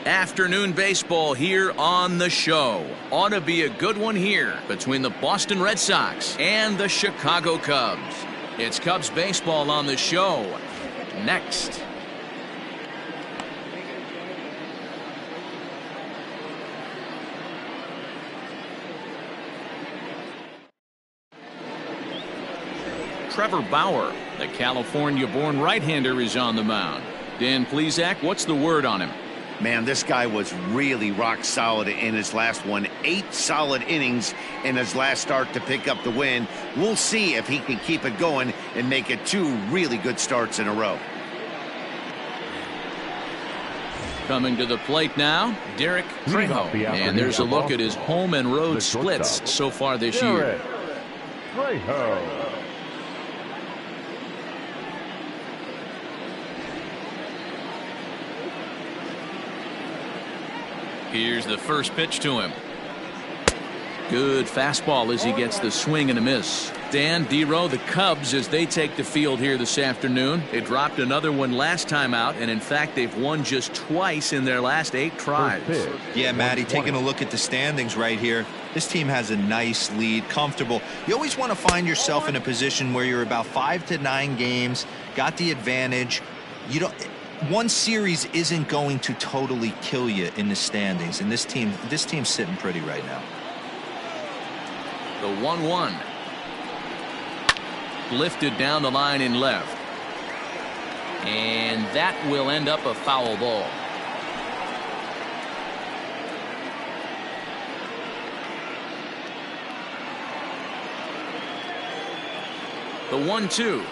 Afternoon baseball here on the show. Ought to be a good one here between the Boston Red Sox and the Chicago Cubs. It's Cubs baseball on the show. Next. Trevor Bauer, the California-born right-hander, is on the mound. Dan Plesac, what's the word on him? Man, this guy was really rock solid in his last one. 8 solid innings in his last start to pick up the win. We'll see if he can keep it going and make it 2 really good starts in a row. Coming to the plate now, Derek Trejo. And there's a look at his home and road splits so far this year. Trejo. Here's the first pitch to him. Good fastball as he gets the swing and a miss. Dan, D-Row, the Cubs, as they take the field here this afternoon. They dropped another one last time out, and in fact they've won just twice in their last 8 tries. Yeah, Matty, taking a look at the standings right here, this team has a nice lead, comfortable. You always want to find yourself in a position where you're about 5 to 9 games, got the advantage. You don't. One series isn't going to totally kill you in the standings, and this team's sitting pretty right now. The 1-1 lifted down the line in left, and that will end up a foul ball. The 1-2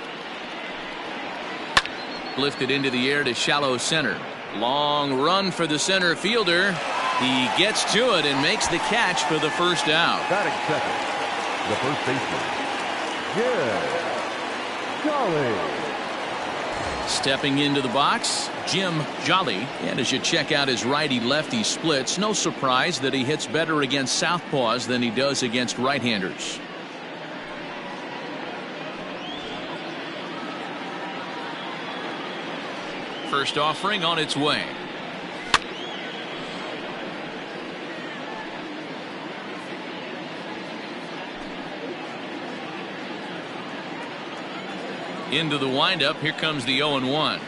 lifted into the air to shallow center. Long run for the center fielder. He gets to it and makes the catch for the first out. Batting second, the first baseman, Jim Jolly. Stepping into the box, Jim Jolly. And as you check out his righty-lefty splits, no surprise that he hits better against southpaws than he does against right-handers. First offering on its way. Into the windup. Here comes the 0-1.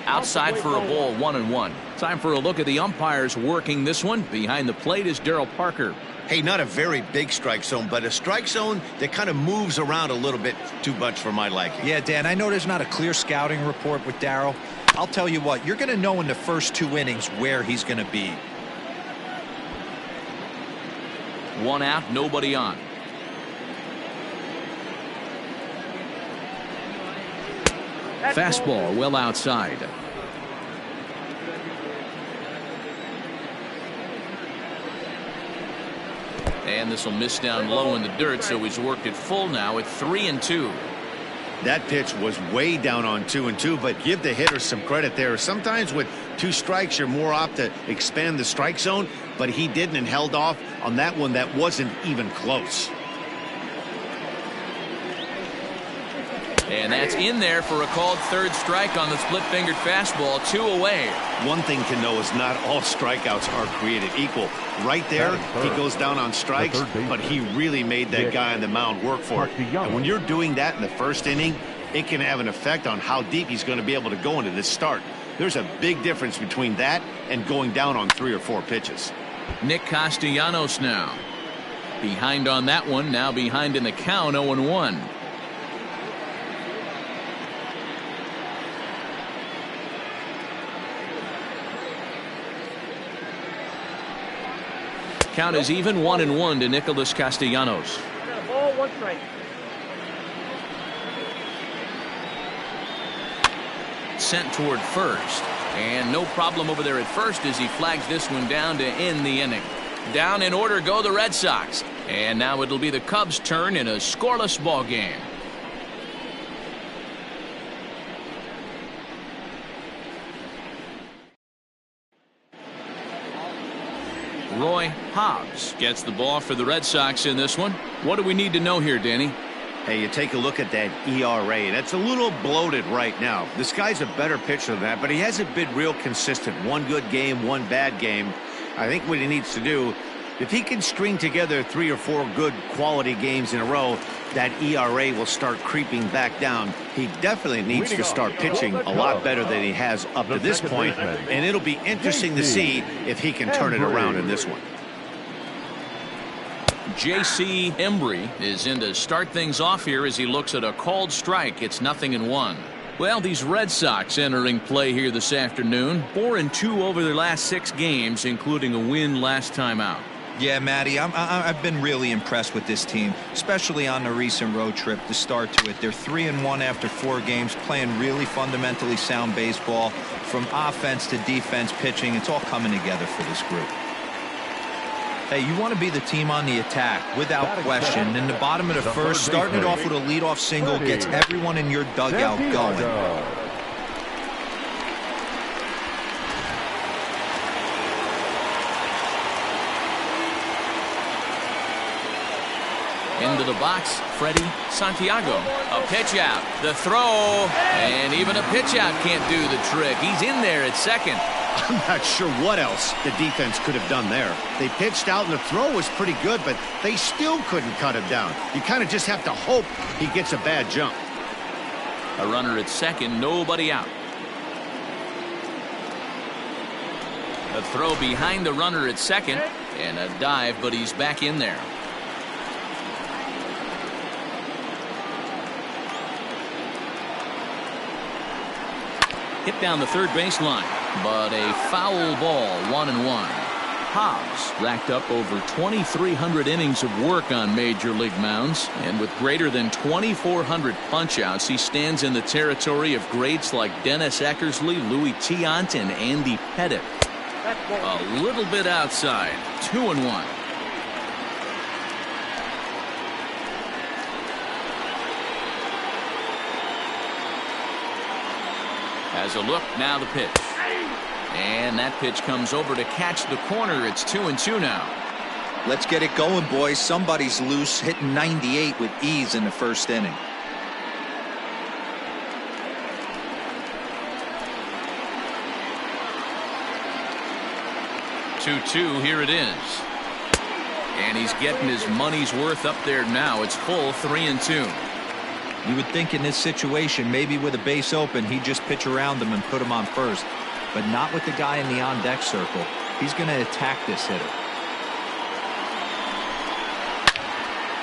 Outside for a ball, 1-1. Time for a look at the umpires working this one. Behind the plate is Darryl Parker. Hey, not a very big strike zone, but a strike zone that kind of moves around a little bit too much for my liking. Yeah, Dan, I know there's not a clear scouting report with Darryl. I'll tell you what, you're going to know in the first 2 innings where he's going to be. 1 out, nobody on. Fastball well outside. And this will miss down low in the dirt, so he's worked it full now at 3-2. That pitch was way down on 2-2, but give the hitter some credit there. Sometimes with 2 strikes, you're more apt to expand the strike zone, but he didn't and held off on that one that wasn't even close. And that's in there for a called third strike on the split-fingered fastball. 2 away. One thing to know is not all strikeouts are created equal. Right there, he goes down on strikes, but he really made that guy on the mound work for it. And when you're doing that in the first inning, it can have an effect on how deep he's going to be able to go into this start. There's a big difference between that and going down on 3 or 4 pitches. Nick Castellanos now. Behind on that one, now behind in the count, 0-1. Count is even, 1-1 to Nicholas Castellanos. Ball, 1 strike. Sent toward first, and no problem over there at first as he flags this one down to end the inning. Down in order go the Red Sox, and now it'll be the Cubs' turn in a scoreless ball game. Roy Hobbs gets the ball for the Red Sox in this one. What do we need to know here, Danny? Hey, you take a look at that ERA, and it's a little bloated right now. This guy's a better pitcher than that, but he hasn't been real consistent. One good game, one bad game. I think what he needs to do, if he can string together 3 or 4 good quality games in a row, that ERA will start creeping back down. He definitely needs to start pitching a lot better than he has up to this point, and it'll be interesting to see if he can turn it around in this one. J.C. Embry is in to start things off here as he looks at a called strike. It's 0-1. Well, these Red Sox entering play here this afternoon. 4-2 over their last 6 games, including a win last time out. Yeah, Matty, I've been really impressed with this team, especially on the recent road trip to start to it. They're 3-1 after 4 games, playing really fundamentally sound baseball. From offense to defense, pitching, it's all coming together for this group. Hey, you want to be the team on the attack, without question. In the bottom of the first, starting it off with a leadoff single gets everyone in your dugout going. Into the box, Freddie Santiago. A pitch out, the throw, and even a pitch out can't do the trick. He's in there at second. I'm not sure what else the defense could have done there. They pitched out and the throw was pretty good, but they still couldn't cut him down. You kind of just have to hope he gets a bad jump. A runner at second, nobody out. A throw behind the runner at second, and a dive, but he's back in there. Hit down the third baseline, but a foul ball, 1-1. Hobbs racked up over 2,300 innings of work on major league mounds, and with greater than 2,400 punch-outs, he stands in the territory of greats like Dennis Eckersley, Louis Tiant, and Andy Pettitte. A little bit outside, 2-1. As a look, now the pitch. And that pitch comes over to catch the corner. It's 2-2 now. Let's get it going, boys. Somebody's loose, hitting 98 with ease in the first inning. Two, here it is. And he's getting his money's worth up there now. It's full, 3-2. You would think in this situation, maybe with a base open, he'd just pitch around them and put him on first. But not with the guy in the on-deck circle. He's going to attack this hitter.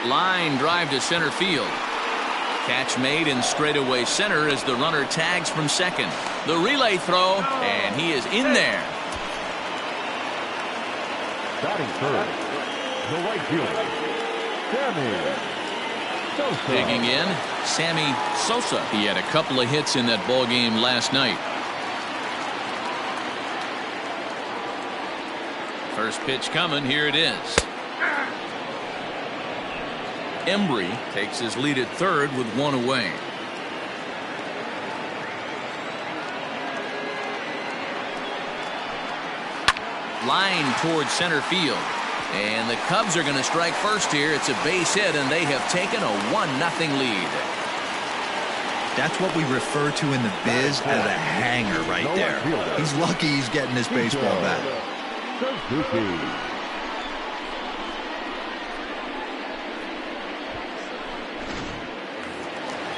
Line drive to center field. Catch made in straightaway center as the runner tags from second. The relay throw, and he is in there. Batting third, the right fielder, Sammy Sosa. Digging in, Sammy Sosa. He had a couple of hits in that ball game last night. First pitch coming, here it is. Embry takes his lead at third with 1 away. Line towards center field. And the Cubs are going to strike first here. It's a base hit, and they have taken a 1-0 lead. That's what we refer to in the biz as a hanger right there. He's lucky he's getting this baseball back.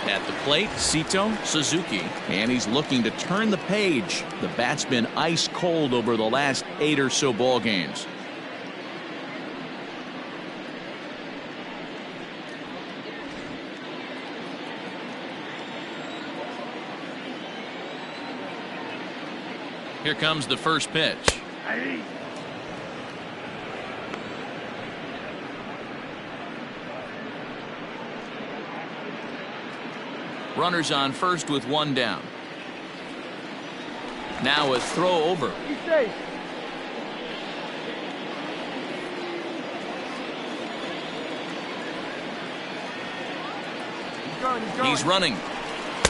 At the plate, Sito Suzuki, and he's looking to turn the page. The bat's been ice cold over the last 8 or so ball games. Here comes the first pitch. Runners on first with 1 down. Now a throw over. He's running.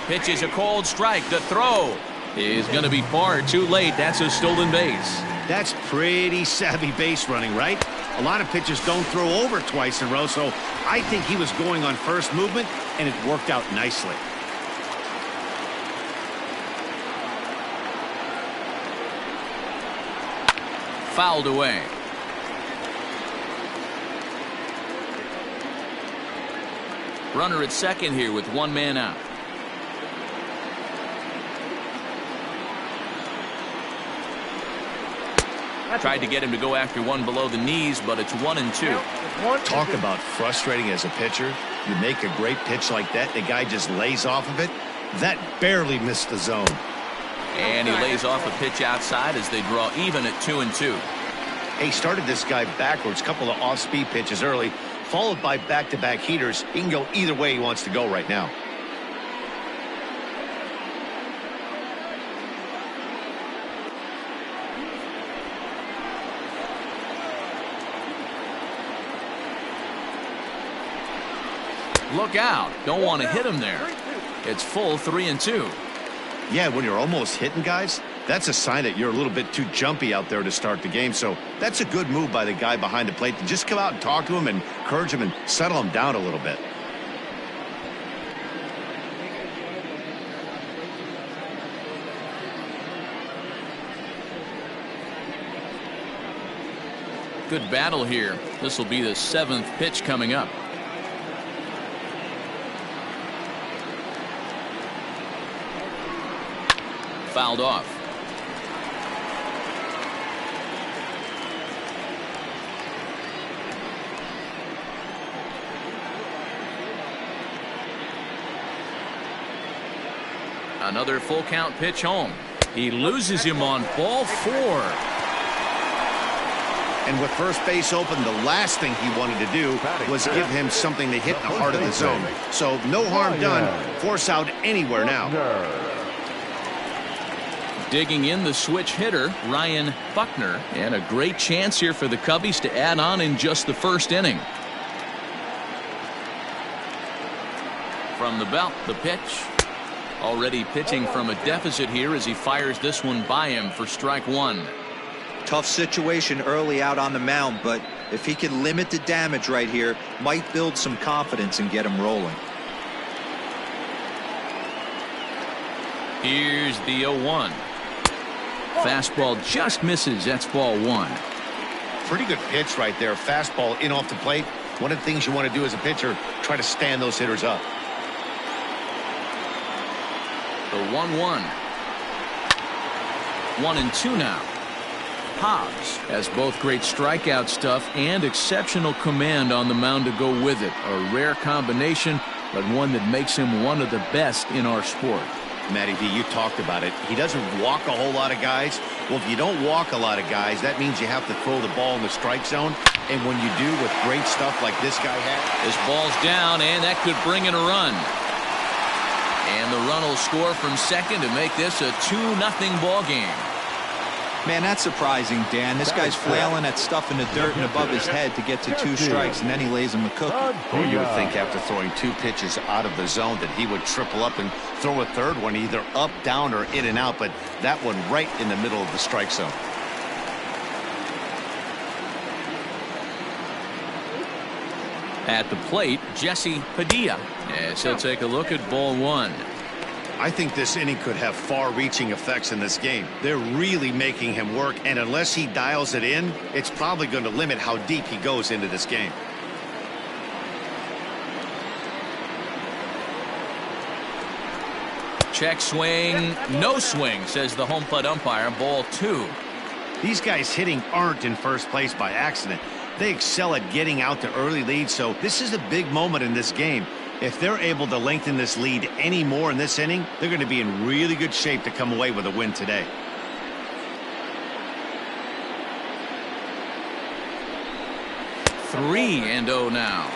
Pitch is a cold strike. The throw is going to be far too late. That's a stolen base. That's pretty savvy base running, right? A lot of pitchers don't throw over twice in a row, so I think he was going on first movement, and it worked out nicely. Fouled away. Runner at second here with one man out. Tried to get him to go after one below the knees, but it's 1-2. Talk about frustrating as a pitcher. You make a great pitch like that, the guy just lays off of it. That barely missed the zone. And he lays off a pitch outside as they draw even at 2-2. He started this guy backwards, couple of off-speed pitches early, followed by back-to-back heaters. He can go either way he wants to go right now. Look out. Don't want to hit him there. It's full 3-2. Yeah, when you're almost hitting guys, that's a sign that you're a little bit too jumpy out there to start the game. So that's a good move by the guy behind the plate to just come out and talk to him and encourage him and settle him down a little bit. Good battle here. This will be the 7th pitch coming up. Fouled off. Another full count pitch home. He loses him on ball 4. And with first base open, the last thing he wanted to do was give him something to hit in the heart of the zone. So no harm done. Force out anywhere now. Digging in the switch hitter, Ryan Buckner, and a great chance here for the Cubbies to add on in just the first inning. From the belt, the pitch. Already pitching from a deficit here as he fires this one by him for strike 1. Tough situation early out on the mound, but if he can limit the damage right here, might build some confidence and get him rolling. Here's the 0-1. Fastball just misses. That's ball 1. Pretty good pitch right there. Fastball in off the plate. One of the things you want to do as a pitcher, try to stand those hitters up. The 1-1. 1-2 now. Hobbs has both great strikeout stuff and exceptional command on the mound to go with it. A rare combination, but one that makes him one of the best in our sport. Matty V, you talked about it. He doesn't walk a whole lot of guys. Well, if you don't walk a lot of guys, that means you have to throw the ball in the strike zone. And when you do with great stuff like this guy had. This ball's down, and that could bring in a run. And the run will score from second to make this a 2-0 ball game. Man, that's surprising, Dan. This guy's flailing at stuff in the dirt and above his head to get to 2 strikes, and then he lays him a cookie. Or you would think after throwing 2 pitches out of the zone that he would triple up and throw a third one either up, down, or in and out, but that one right in the middle of the strike zone. At the plate, Jesse Padilla. As he'll take a look at ball 1. I think this inning could have far-reaching effects in this game. They're really making him work, and unless he dials it in, it's probably going to limit how deep he goes into this game. Check swing, no swing, says the home plate umpire. Ball 2. These guys hitting aren't in first place by accident. They excel at getting out to early leads, so this is a big moment in this game. If they're able to lengthen this lead any more in this inning, they're going to be in really good shape to come away with a win today. Three and 0 now.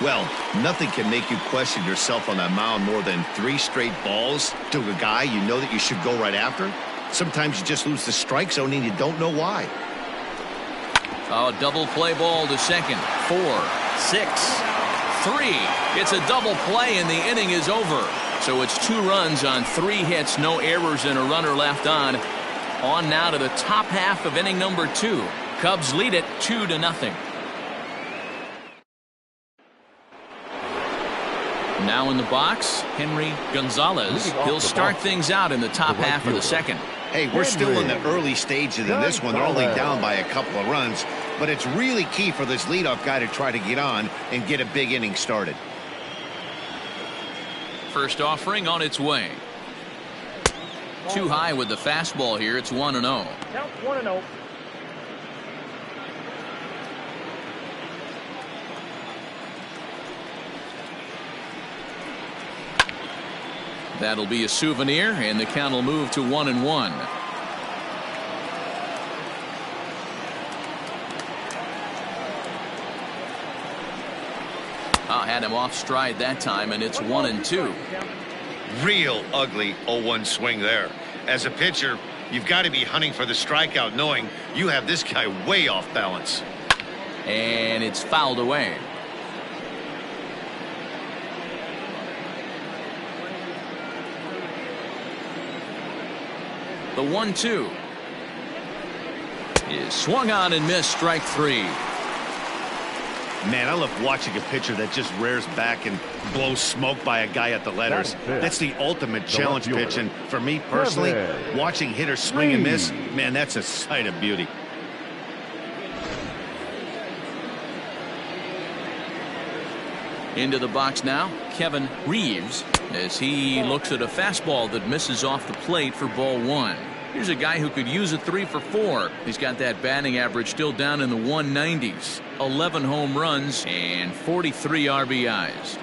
Well, nothing can make you question yourself on that mound more than 3 straight balls to a guy you know that you should go right after. Sometimes you just lose the strike zone and you don't know why. Oh, double play ball to second. 4, 6, 3. It's a double play and the inning is over. So it's 2 runs on 3 hits, no errors and a runner left on. On now to the top half of inning number 2. Cubs lead it 2-0. Now in the box, Henry Gonzalez. He'll start things out in the top half of the second. Hey, we're still in the early stages in this one. They're only down by a couple of runs, but it's really key for this leadoff guy to try to get on and get a big inning started. First offering on its way. Too high with the fastball here. It's 1-0. Count 1-0. That'll be a souvenir, and the count will move to 1-1. Had him off stride that time, and it's 1-2. Real ugly 0-1 swing there. As a pitcher, you've got to be hunting for the strikeout, knowing you have this guy way off balance. And it's fouled away. The 1-2 is swung on and missed. Strike 3. Man, I love watching a pitcher that just rears back and blows smoke by a guy at the letters. That's the ultimate challenge pitch, and for me personally, watching hitters swing and miss, man, that's a sight of beauty. Into the box now, Kevin Reeves, as he looks at a fastball that misses off the plate for ball 1. Here's a guy who could use a 3 for 4. He's got that batting average still down in the 190s. 11 home runs and 43 RBIs.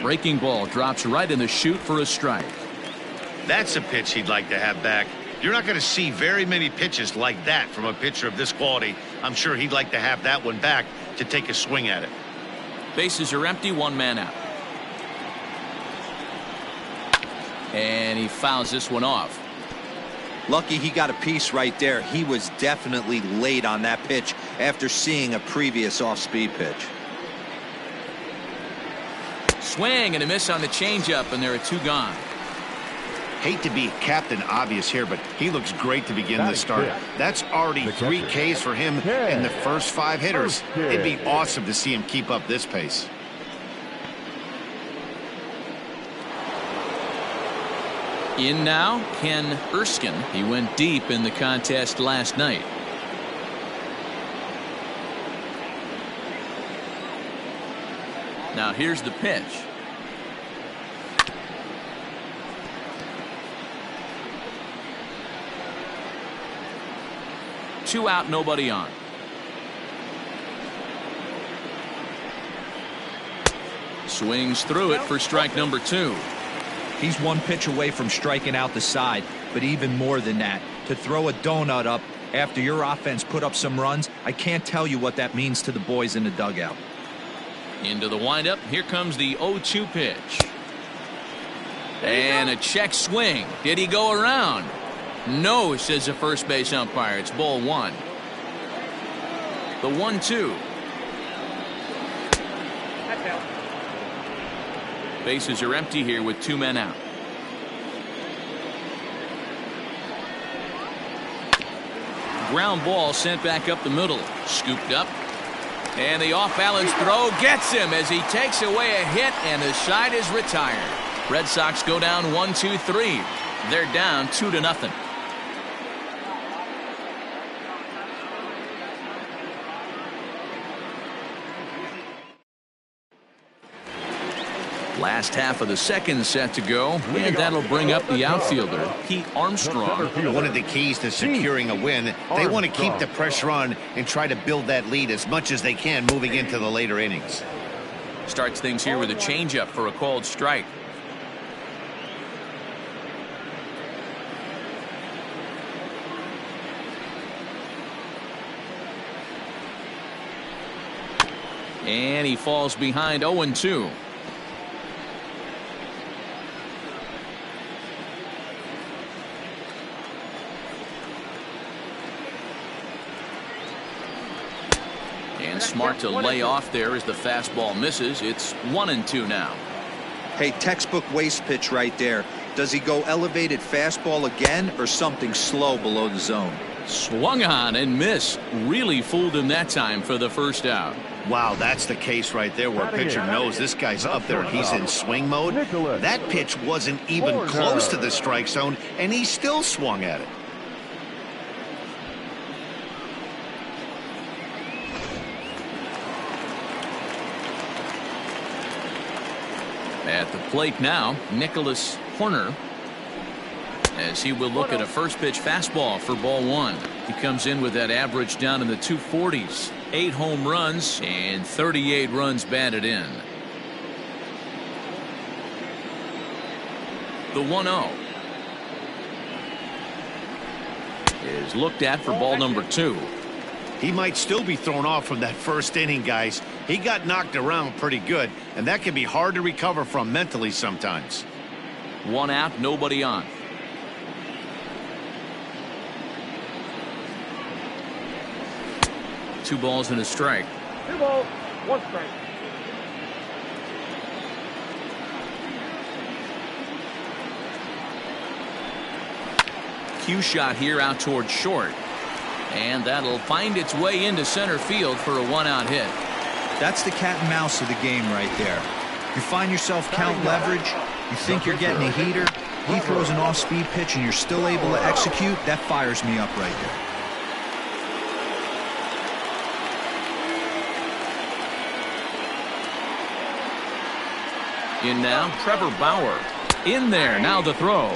Breaking ball drops right in the chute for a strike. That's a pitch he'd like to have back. You're not going to see very many pitches like that from a pitcher of this quality. I'm sure he'd like to have that one back to take a swing at it. Bases are empty, one man out. And he fouls this one off. Lucky he got a piece right there. He was definitely late on that pitch after seeing a previous off-speed pitch. Swing and a miss on the changeup, and there are 2 gone. Hate to be Captain Obvious here, but he looks great to begin the start. That's already 3 Ks for him in the first 5 hitters. It'd be awesome to see him keep up this pace. In now, Ken Erskine. He went deep in the contest last night. Now here's the pitch. Two out, nobody on. Swings through it for strike number 2. He's 1 pitch away from striking out the side, but even more than that, to throw a donut up after your offense put up some runs, I can't tell you what that means to the boys in the dugout. Into the windup, here comes the 0-2 pitch. And a check swing. Did he go around? No, says the first base umpire. It's ball 1. The 1-2. Bases are empty here with 2 men out. Ground ball sent back up the middle. Scooped up. And the off-balance throw gets him as he takes away a hit, and the side is retired. Red Sox go down 1-2-3. They're down 2-0. Last half of the second set to go, and that'll bring up the outfielder, Pete Armstrong. One of the keys to securing a win, they want to keep the pressure on and try to build that lead as much as they can moving into the later innings. Starts things here with a changeup for a called strike. And he falls behind 0-2. And smart to lay off there as the fastball misses. It's 1-2 now. Hey, textbook waste pitch right there. Does he go elevated fastball again or something slow below the zone? Swung on and missed. Really fooled him that time for the first out. Wow, that's the case right there where a pitcher knows this guy's up there and he's in swing mode. That pitch wasn't even close to the strike zone, and he still swung at it. At the plate now, Nicholas Horner, as he will look at a first pitch fastball for ball one. He comes in with that average down in the 240s. 8 home runs and 38 runs batted in. The 1-0 is looked at for ball number 2. He might still be thrown off from that first inning, guys. He got knocked around pretty good, and that can be hard to recover from mentally sometimes. 1 out, nobody on. Two balls and a strike. 2 balls, 1 strike. Cue shot here out toward short. And that'll find its way into center field for a 1-out hit. That's the cat and mouse of the game right there. You find yourself count leverage. You think you're getting a heater. He throws an off-speed pitch and you're still able to execute. That fires me up right there. In now, Trevor Bauer. In there, now the throw.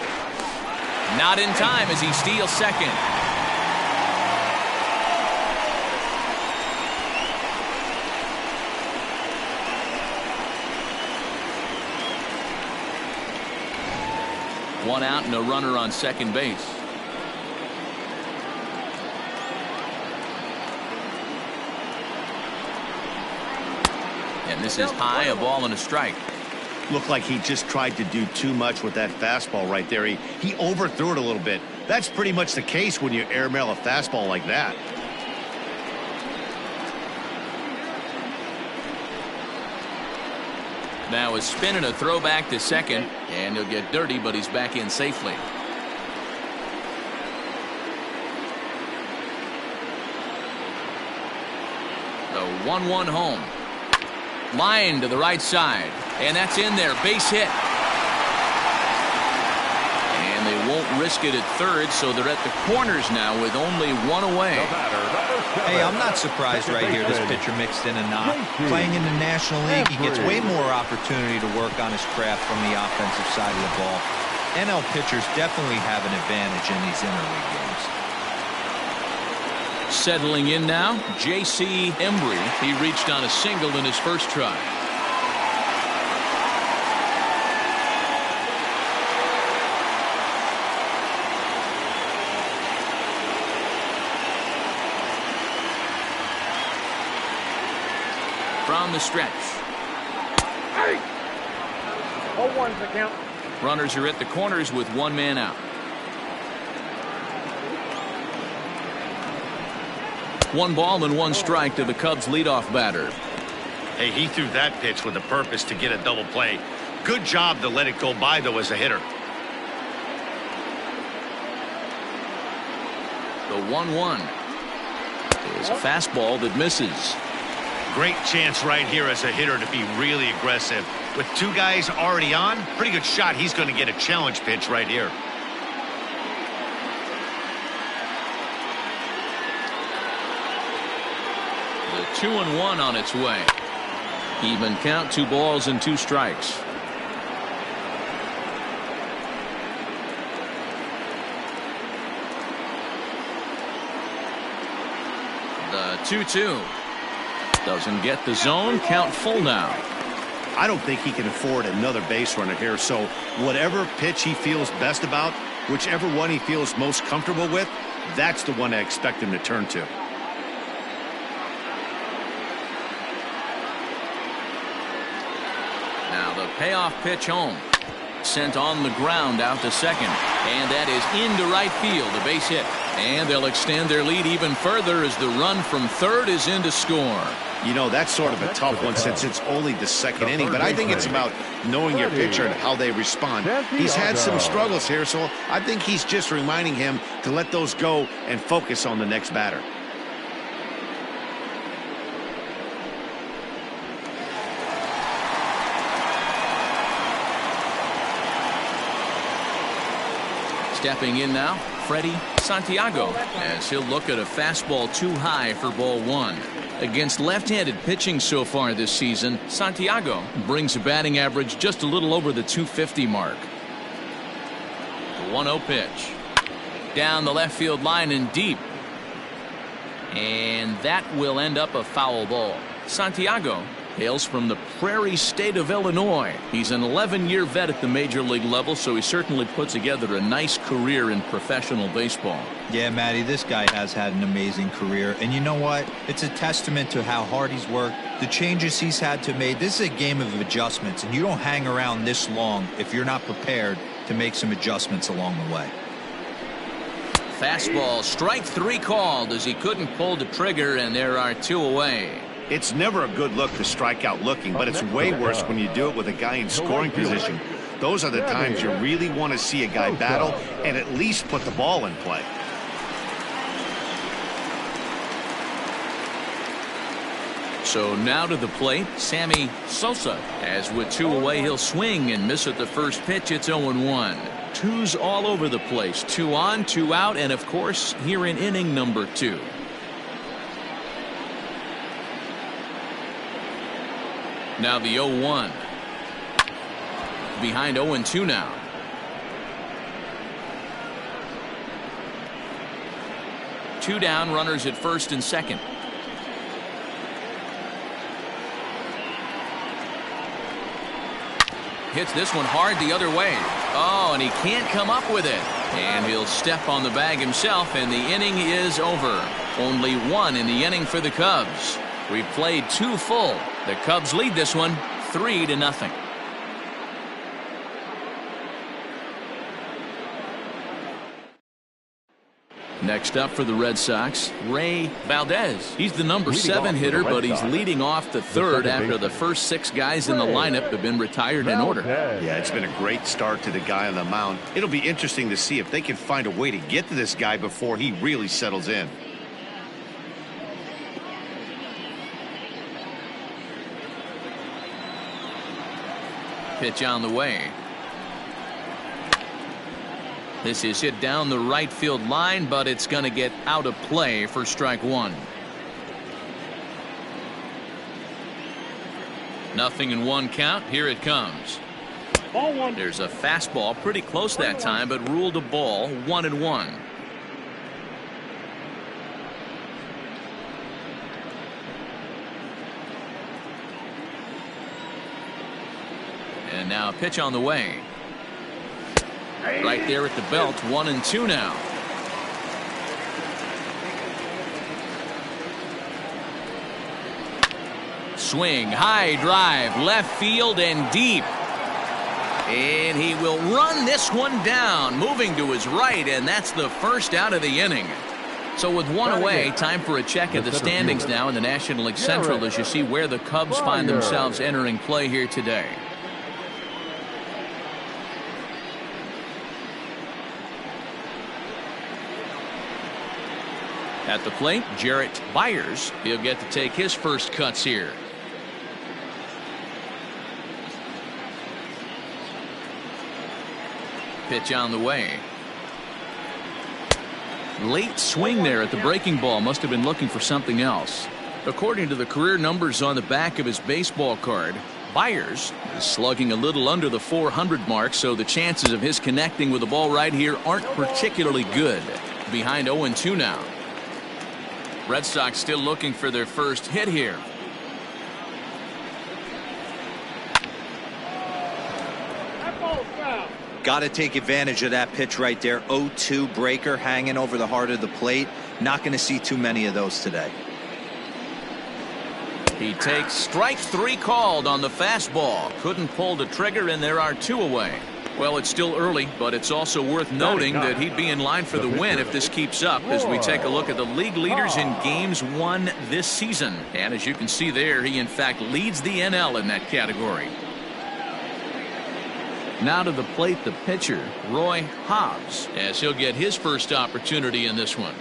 Not in time as he steals second. One out and a runner on second base. And this is high, a ball and a strike. Looked like he just tried to do too much with that fastball right there. He overthrew it a little bit. That's pretty much the case when you airmail a fastball like that. Now a spin and a throw back to second, and he'll get dirty, but he's back in safely. The 1-1 home. Line to the right side, and that's in there. Base hit. And they won't risk it at third, so they're at the corners now with only 1 away. Hey, I'm not surprised right here this pitcher mixed in a knock. Playing in the National League, he gets way more opportunity to work on his craft from the offensive side of the ball. NL pitchers definitely have an advantage in these interleague games. Settling in now, J.C. Embry. He reached on a single in his first try. From the stretch. 0-1's the count. Runners are at the corners with 1 man out. 1 ball and 1 strike to the Cubs leadoff batter. Hey, he threw that pitch with a purpose to get a double play. Good job to let it go by, though, as a hitter. The 1-1 is a fastball that misses. Great chance right here as a hitter to be really aggressive. With 2 guys already on, pretty good shot. He's going to get a challenge pitch right here. The 2-1 on its way. Even count, 2 balls and 2 strikes. The 2-2 doesn't get the zone. Count full now. I don't think he can afford another base runner here, so whatever pitch he feels best about, whichever one he feels most comfortable with, that's the one I expect him to turn to. Now the payoff pitch home. Sent on the ground out to second. And that is into right field, a base hit. And they'll extend their lead even further as the run from third is in to score. You know, that's sort of a tough one since it's only the second inning, but I think it's about knowing your pitcher and how they respond. He's had some struggles here, so I think he's just reminding him to let those go and focus on the next batter. Stepping in now, Freddie Santiago, as he'll look at a fastball too high for ball one. Against left-handed pitching so far this season, Santiago brings a batting average just a little over the 250 mark. The 1-0 pitch. Down the left field line and deep. And that will end up a foul ball. Santiago hails from the Prairie State of Illinois. He's an 11-year vet at the major league level, so he certainly put together a nice career in professional baseball. Yeah, Matty, this guy has had an amazing career. And you know what? It's a testament to how hard he's worked, the changes he's had to make. This is a game of adjustments, and you don't hang around this long if you're not prepared to make some adjustments along the way. Fastball, strike three called as he couldn't pull the trigger, and there are two away. It's never a good look to strike out looking, but it's way worse when you do it with a guy in scoring position. Those are the times you really want to see a guy battle and at least put the ball in play. So now to the plate, Sammy Sosa. As with two away, he'll swing and miss at the first pitch. It's 0-1. Twos all over the place. 2 on, 2 out, and of course here in inning number 2. Now the 0-1. Behind 0-2 now. Two down, runners at first and second. Hits this one hard the other way. Oh, and he can't come up with it. And he'll step on the bag himself, and the inning is over. Only one in the inning for the Cubs. We've played 2 full. The Cubs lead this one 3-0. Next up for the Red Sox, Ray Valdez. He's the number 7 hitter, but he's leading off the third after the first 6 guys in the lineup have been retired in order. Yeah, it's been a great start to the guy on the mound. It'll be interesting to see if they can find a way to get to this guy before he really settles in. Pitch on the way. This is hit down the right field line, but it's going to get out of play for strike 1. 0-1 count. Here it comes. Ball 1. There's a fastball pretty close that time, but ruled a ball. 1-1. And now a pitch on the way. Right there at the belt. 1-2 now. Swing, high drive, left field and deep. And he will run this one down, moving to his right, and that's the first out of the inning. So with 1 away, time for a check of the standings now in the National League Central as you see where the Cubs find themselves entering play here today. At the plate, Jarrett Byers. He'll get to take his first cuts here. Pitch on the way. Late swing there at the breaking ball. Must have been looking for something else. According to the career numbers on the back of his baseball card, Byers is slugging a little under the 400 mark, so the chances of his connecting with the ball right here aren't particularly good. Behind 0-2 now. Red Sox still looking for their first hit here. Got to take advantage of that pitch right there. 0-2 breaker hanging over the heart of the plate. Not going to see too many of those today. He takes strike 3 called on the fastball. Couldn't pull the trigger, and there are 2 away. Well, it's still early, but it's also worth noting that he'd be in line for the win if this keeps up as we take a look at the league leaders in games won this season. And as you can see there, he in fact leads the NL in that category. Now to the plate, the pitcher, Roy Hobbs, as he'll get his first opportunity in this one.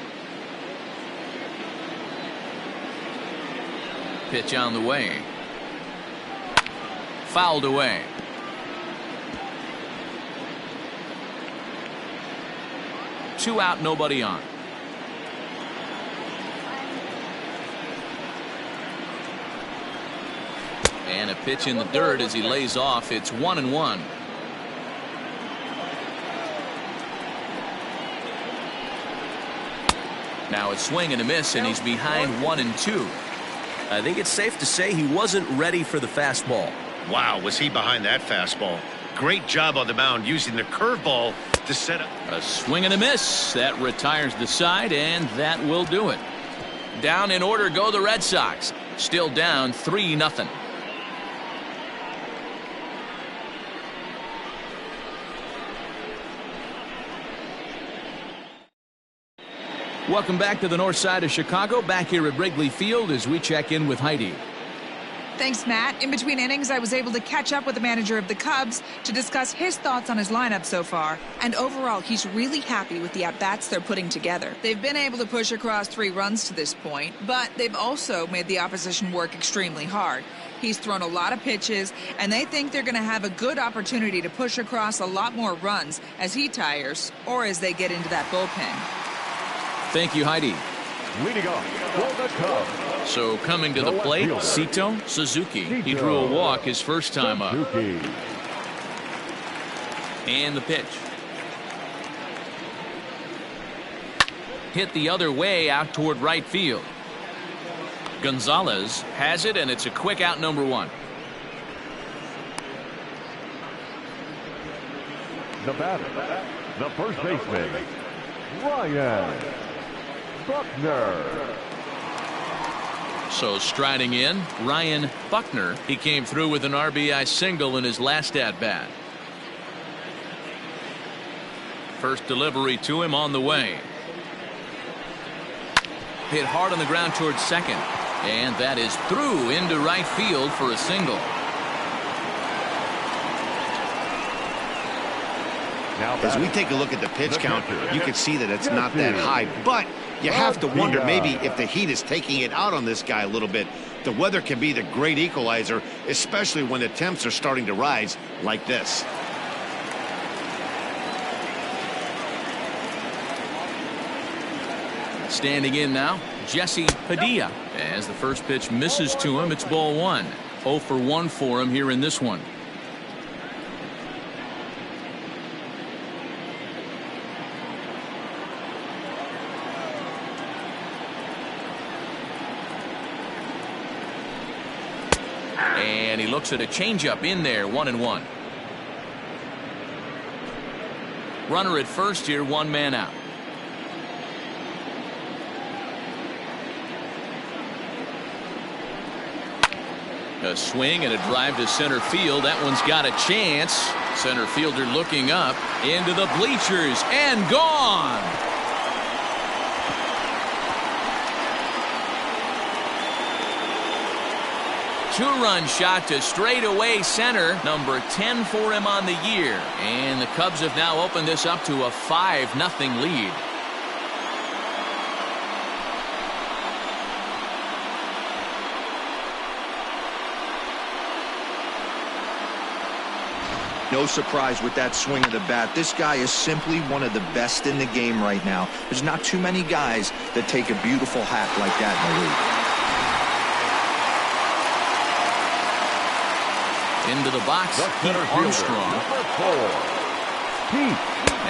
Pitch on the way. Fouled away. Two out, nobody on. And a pitch in the dirt as he lays off. It's 1-1. Now it's swing and a miss, and he's behind 1-2. I think it's safe to say he wasn't ready for the fastball. Wow, was he behind that fastball? Great job on the mound using the curveball to set up. A swing and a miss. That retires the side, and that will do it. Down in order go the Red Sox. Still down 3-0. Welcome back to the north side of Chicago. Back here at Wrigley Field as we check in with Heidi. Thanks, Matt. In between innings, I was able to catch up with the manager of the Cubs to discuss his thoughts on his lineup so far. And overall, he's really happy with the at-bats they're putting together. They've been able to push across 3 runs to this point, but they've also made the opposition work extremely hard. He's thrown a lot of pitches, and they think they're going to have a good opportunity to push across a lot more runs as he tires or as they get into that bullpen. Thank you, Heidi. Leading off for the Cubs. So coming to the plate, Sito Suzuki. He drew a walk his first time up. And the pitch. Hit the other way out toward right field. Gonzalez has it, and it's a quick out, number 1. The batter, the first baseman, Ryan Buckner. So striding in, Ryan Buckner. He came through with an RBI single in his last at-bat. First delivery to him on the way. Hit hard on the ground towards second. And that is through into right field for a single. As we take a look at the pitch count, you can see that it's not that high, but you have to wonder maybe if the heat is taking it out on this guy a little bit. The weather can be the great equalizer, especially when the temps are starting to rise like this. Standing in now, Jesse Padilla. As the first pitch misses to him, it's ball 1. 0 for 1 for him here in this one. And he looks at a changeup in there, 1-1. Runner at first here, 1 man out. A swing and a drive to center field. That one's got a chance. Center fielder looking up into the bleachers and gone. Two-run shot to straightaway center. Number 10 for him on the year. And the Cubs have now opened this up to a 5-0 lead. No surprise with that swing of the bat. This guy is simply one of the best in the game right now. There's not too many guys that take a beautiful hack like that in the league. Into the box, Pete Armstrong.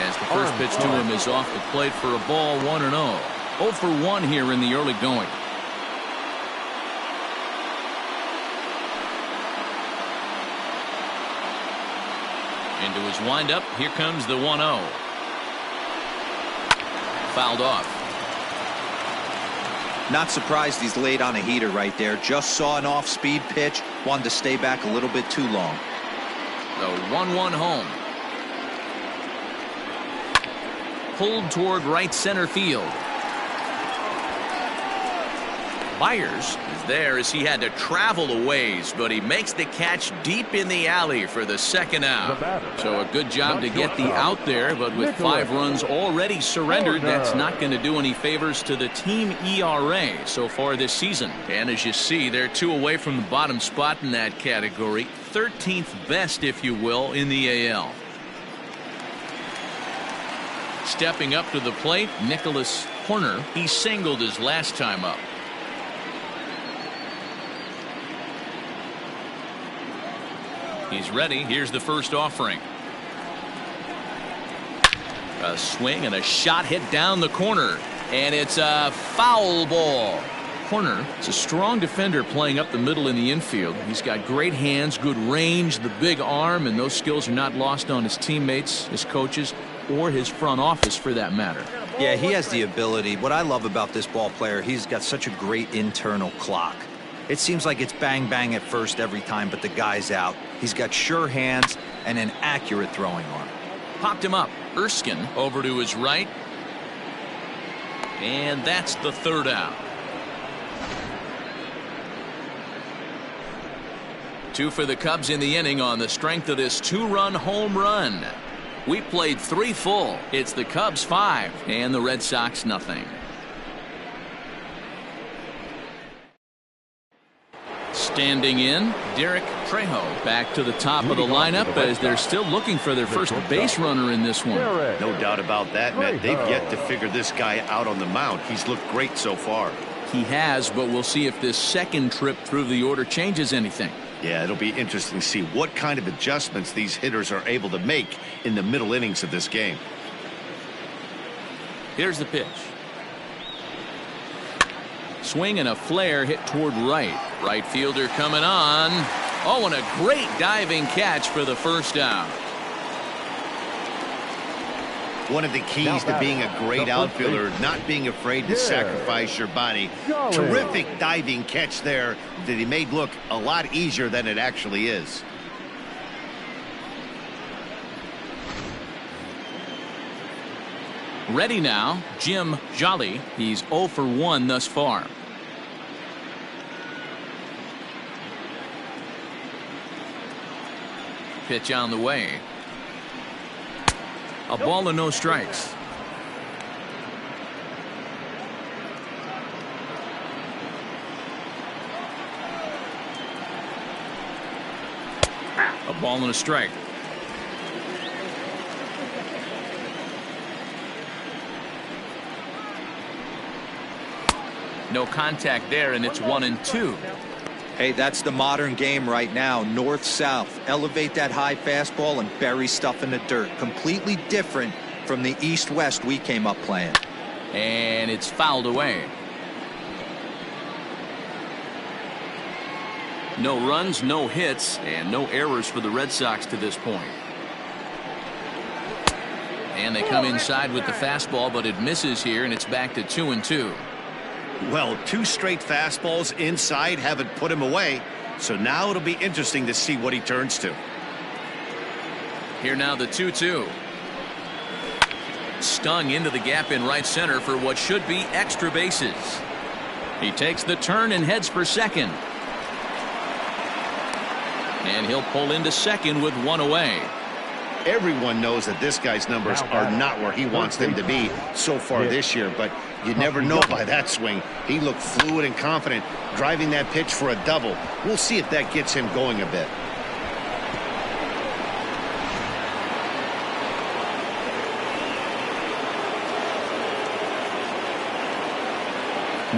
As the first pitch to him is off the plate for a ball, 1-0. 0 for 1 here in the early going. Into his windup, here comes the 1-0. Fouled off. Not surprised he's laid on a heater right there. Just saw an off-speed pitch. Wanted to stay back a little bit too long. The 1-1 home. pulled toward right center field. Myers is there as he had to travel a ways, but he makes the catch deep in the alley for the second out. So a good job to get the out there, but with 5 runs already surrendered, that's not going to do any favors to the team ERA so far this season. And as you see, they're 2 away from the bottom spot in that category. 13th best, if you will, in the AL. Stepping up to the plate, Nicholas Horner. He singled his last time up. He's ready. Here's the first offering. A swing and a shot hit down the corner. And it's a foul ball. Horner is a strong defender playing up the middle in the infield. He's got great hands, good range, the big arm, and those skills are not lost on his teammates, his coaches, or his front office for that matter. Yeah, he has the ability. What I love about this ball player, he's got such a great internal clock. It seems like it's bang bang at first every time, but the guy's out. He's got sure hands and an accurate throwing arm. Popped him up. Erskine over to his right. And that's the third out. 2 for the Cubs in the inning on the strength of this 2-run home run. We played 3 full. It's the Cubs 5 and the Red Sox nothing. Standing in, Derek Trejo back to the top of the lineup as they're still looking for their first base runner in this one. No doubt about that, Matt. They've yet to figure this guy out on the mound. He's looked great so far. He has, but we'll see if this second trip through the order changes anything. Yeah, it'll be interesting to see what kind of adjustments these hitters are able to make in the middle innings of this game. Here's the pitch. Swing and a flare hit toward right. Right fielder coming on. Oh, and a great diving catch for the first out. One of the keys to being a great outfielder, not being afraid to sacrifice your body. Terrific diving catch there that he made look a lot easier than it actually is. Ready now, Jim Jolly. He's 0 for 1 thus far. Pitch on the way. A ball and no strikes. A ball and a strike. No contact there, and it's 1-2. Hey, that's the modern game right now. North-south. Elevate that high fastball and bury stuff in the dirt. Completely different from the east-west we came up playing. And it's fouled away. No runs, no hits, and no errors for the Red Sox to this point. And they come inside with the fastball, but it misses here, and it's back to 2-2. Well, 2 straight fastballs inside haven't put him away. So now it'll be interesting to see what he turns to. Here now the 2-2. Stung into the gap in right center for what should be extra bases. He takes the turn and heads for second. And he'll pull into second with 1 away. Everyone knows that this guy's numbers are not where he wants them to be so far this year, but you never know by that swing. He looked fluid and confident, driving that pitch for a double. We'll see if that gets him going a bit.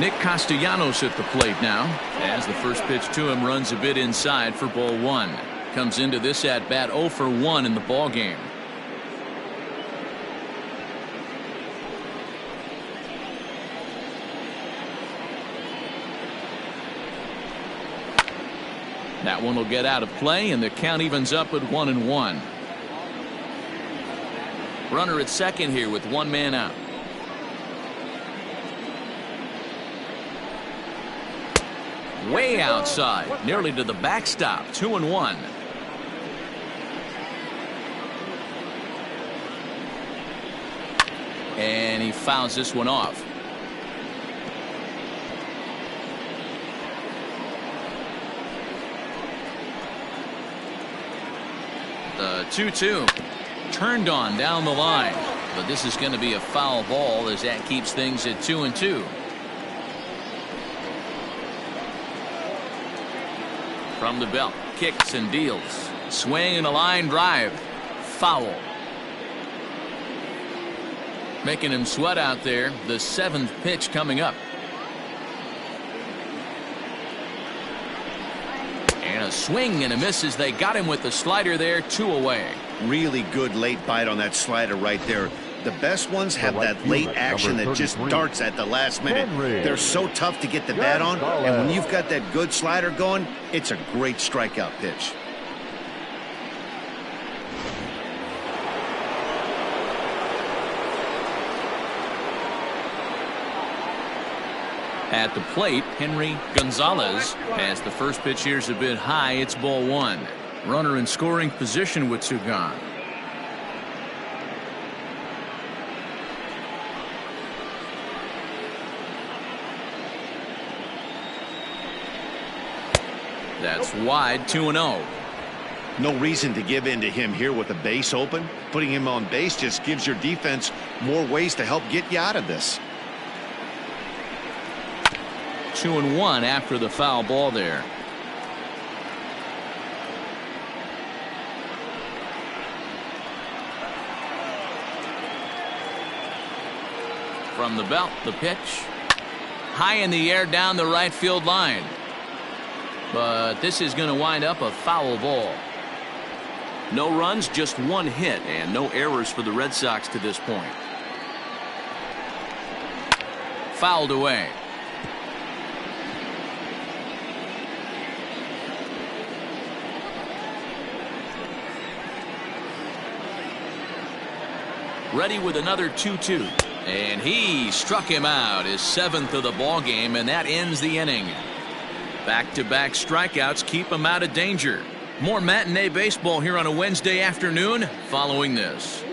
Nick Castellanos at the plate now, as the first pitch to him runs a bit inside for ball 1. Comes into this at bat 0 for 1 in the ball game. That one will get out of play, and the count evens up at 1-1. Runner at second here with 1 man out. Way outside, nearly to the backstop. 2-1. And he fouls this one off. The 2-2 turned on down the line, but this is going to be a foul ball as that keeps things at 2-2. From the belt, kicks and deals, swing and a line drive, foul. Making him sweat out there. The 7th pitch coming up. And a swing and a miss as they got him with the slider there. 2 away. Really good late bite on that slider right there. The best ones have that late action that just darts at the last minute. They're so tough to get the bat on, and when you've got that good slider going, it's a great strikeout pitch. At the plate, Henry Gonzalez, as the first pitch here's a bit high. It's ball 1. Runner in scoring position with 2 gone. That's wide. 2-0. No reason to give in to him here with the base open. Putting him on base just gives your defense more ways to help get you out of this. 2-1 after the foul ball there. From the belt, the pitch. High in the air down the right field line. But this is going to wind up a foul ball. No runs, just 1 hit, and no errors for the Red Sox to this point. Fouled away. Ready with another 2-2. And he struck him out, his 7th of the ball game, and that ends the inning. Back-to-back strikeouts keep him out of danger. More matinee baseball here on a Wednesday afternoon following this.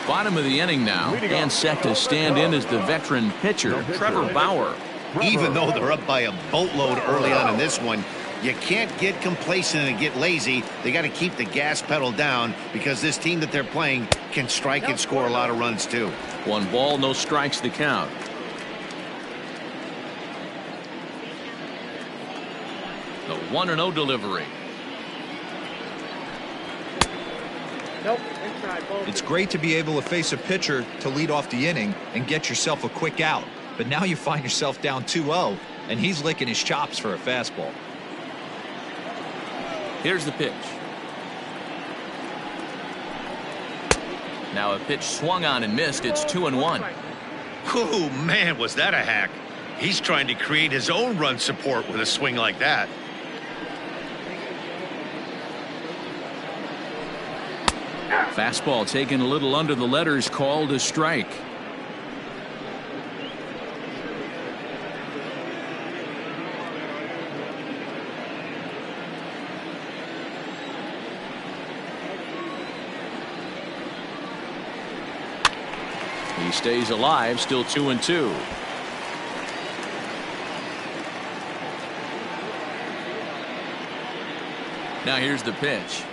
Bottom of the inning now, and set to stand in as the veteran pitcher, Trevor Bauer. Even though they're up by a boatload early on in this one, you can't get complacent and get lazy. They got to keep the gas pedal down because this team that they're playing can strike and score a lot of runs too. 1 ball, no strikes to count. The 1-0 delivery. Nope, inside, ball 2. It's great to be able to face a pitcher to lead off the inning and get yourself a quick out. But now you find yourself down 2-0, and he's licking his chops for a fastball. Here's the pitch. Now a pitch swung on and missed. It's 2-1. Oh, man, was that a hack. He's trying to create his own run support with a swing like that. Fastball taken a little under the letters, called a strike. He stays alive, still 2-2. Now here's the pitch.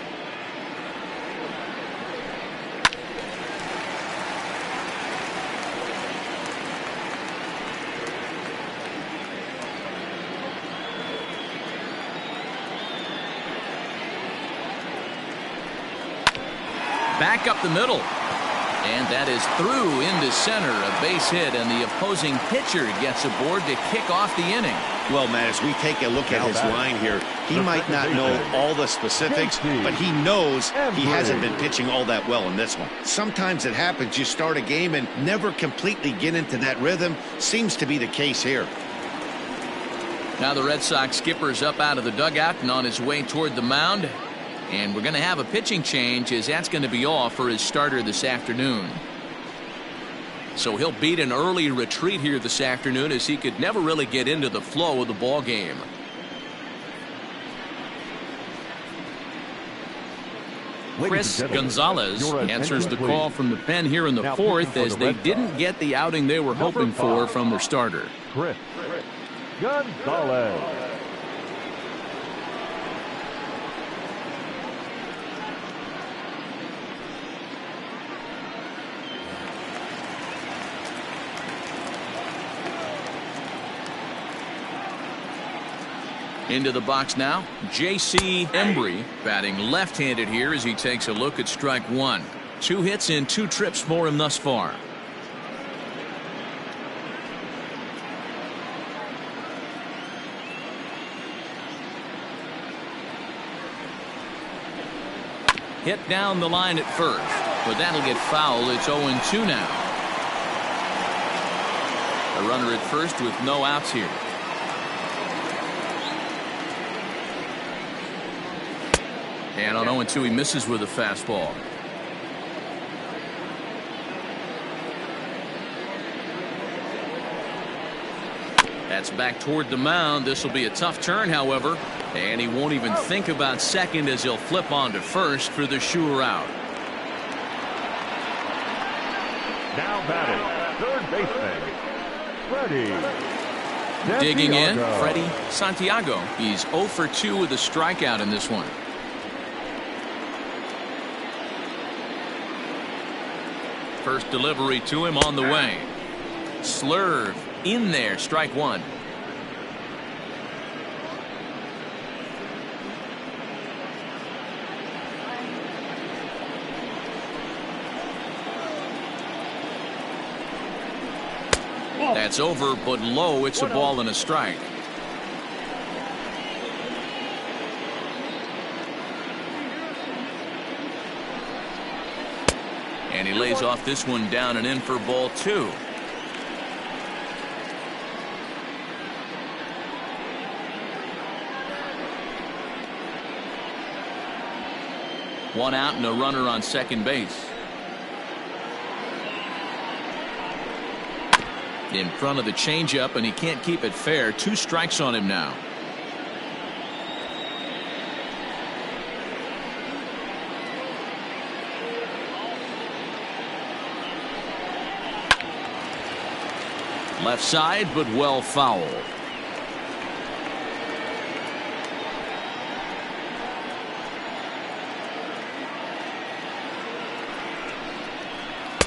Back up the middle. And that is through into center, a base hit, and the opposing pitcher gets aboard to kick off the inning. Well, Matt, as we take a look at his line here, he might not know all the specifics, but he knows he hasn't been pitching all that well in this one. Sometimes it happens, you start a game and never completely get into that rhythm. Seems to be the case here. Now the Red Sox skipper's up out of the dugout and on his way toward the mound. And we're going to have a pitching change, as that's going to be off for his starter this afternoon. So he'll beat an early retreat here this afternoon, as he could never really get into the flow of the ball game. Chris Gonzalez answers the please. call from the pen here in the Now fourth pitching for as the they Red didn't Sox, get the outing they were number hoping for 5, from their starter. Chris Gonzalez. Into the box now, J.C. Embry batting left-handed here as he takes a look at strike one. 2 hits in 2 trips for him thus far. Hit down the line at first, but that'll get foul. It's 0-2 now. A runner at first with no outs here. And on 0-2 he misses with a fastball. That's back toward the mound. This will be a tough turn, however, and he won't even think about second as he'll flip on to first for the sure out. Now batting, third baseman, Freddie. Digging in, Santiago. Freddie Santiago. He's 0 for 2 with a strikeout in this one. First delivery to him on the way. Slurve in there, strike one. That's over, but low. It's a ball and a strike. And he lays off this one down and in for ball 2. One out and a runner on second base. In front of the changeup, and he can't keep it fair. 2 strikes on him now. Left side, but well fouled.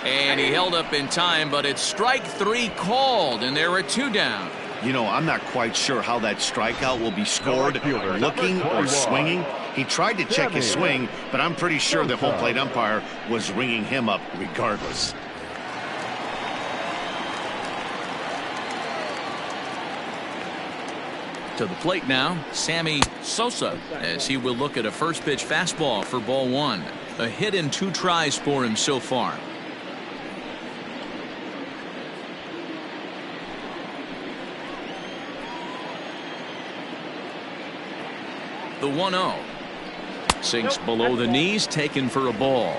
And he held up in time, but it's strike 3 called, and there are 2 down. You know, I'm not quite sure how that strikeout will be scored, looking or swinging. He tried to check his swing, but I'm pretty sure the home plate umpire was ringing him up regardless. To the plate now, Sammy Sosa, as he will look at a first pitch fastball for ball 1. A hit in 2 tries for him so far. The 1-0. Sinks below the knees, taken for a ball.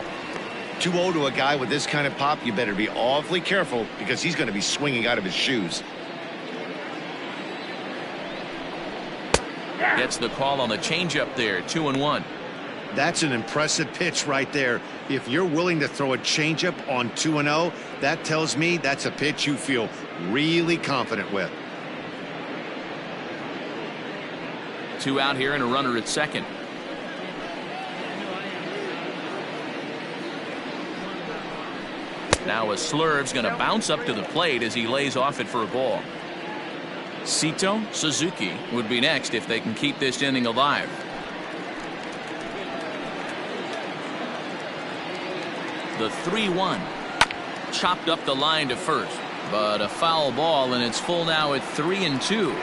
2-0 to a guy with this kind of pop, you better be awfully careful because he's going to be swinging out of his shoes. Gets the call on the changeup there, 2-1. That's an impressive pitch right there. If you're willing to throw a changeup on 2-0, that tells me that's a pitch you feel really confident with. 2 out here and a runner at second. Now a Slurve's going to bounce up to the plate as he lays off it for a ball. Sito Suzuki would be next if they can keep this inning alive. The 3-1. Chopped up the line to first, but a foul ball, and it's full now at 3-2.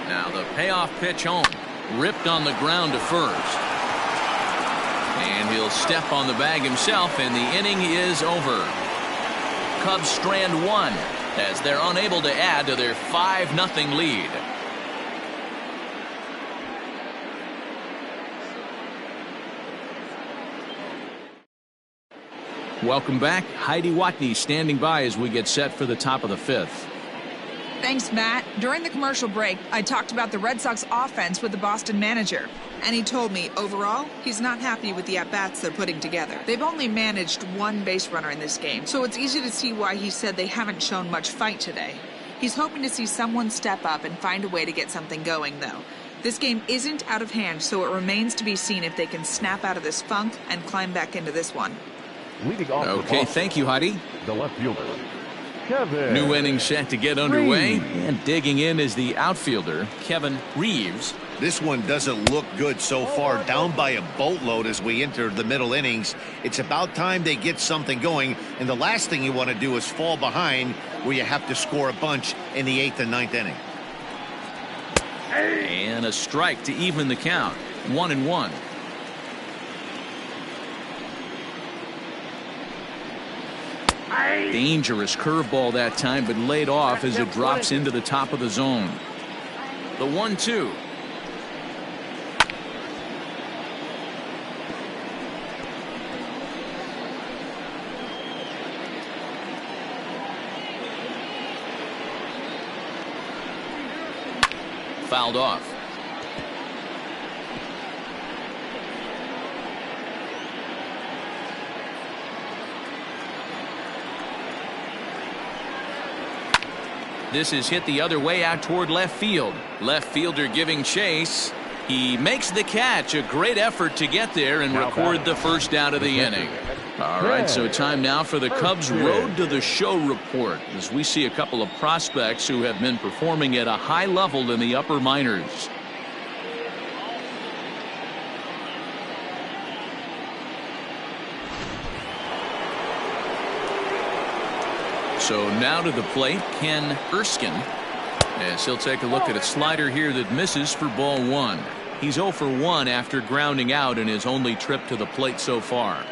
Now the payoff pitch home, ripped on the ground to first. And he'll step on the bag himself, and the inning is over. Cubs strand 1 as they're unable to add to their 5-0 lead. Welcome back. Heidi Watney standing by as we get set for the top of the 5th. Thanks, Matt. During the commercial break, I talked about the Red Sox offense with the Boston manager. And he told me, overall, he's not happy with the at-bats they're putting together. They've only managed one base runner in this game, so it's easy to see why he said they haven't shown much fight today. He's hoping to see someone step up and find a way to get something going, though. This game isn't out of hand, so it remains to be seen if they can snap out of this funk and climb back into this one. Leading off Okay, thank you, Heidi. the left fielder, Kevin. New inning set to get underway, and digging in is the outfielder, Kevin Reeves. This one doesn't look good so far, down by a boatload as we enter the middle innings. It's about time they get something going, and the last thing you want to do is fall behind where you have to score a bunch in the 8th and 9th inning. And a strike to even the count. 1-1. Dangerous curveball that time, but laid off as it drops into the top of the zone. The 1-2. Fouled off. This is hit the other way out toward left field. Left fielder giving chase. He makes the catch. A great effort to get there and record the first out of the inning. All right, so time now for the Cubs Road to the Show report, as we see a couple of prospects who have been performing at a high level in the upper minors. So now to the plate, Ken Erskine, as he'll take a look at a slider here that misses for ball 1. He's 0 for 1 after grounding out in his only trip to the plate so far.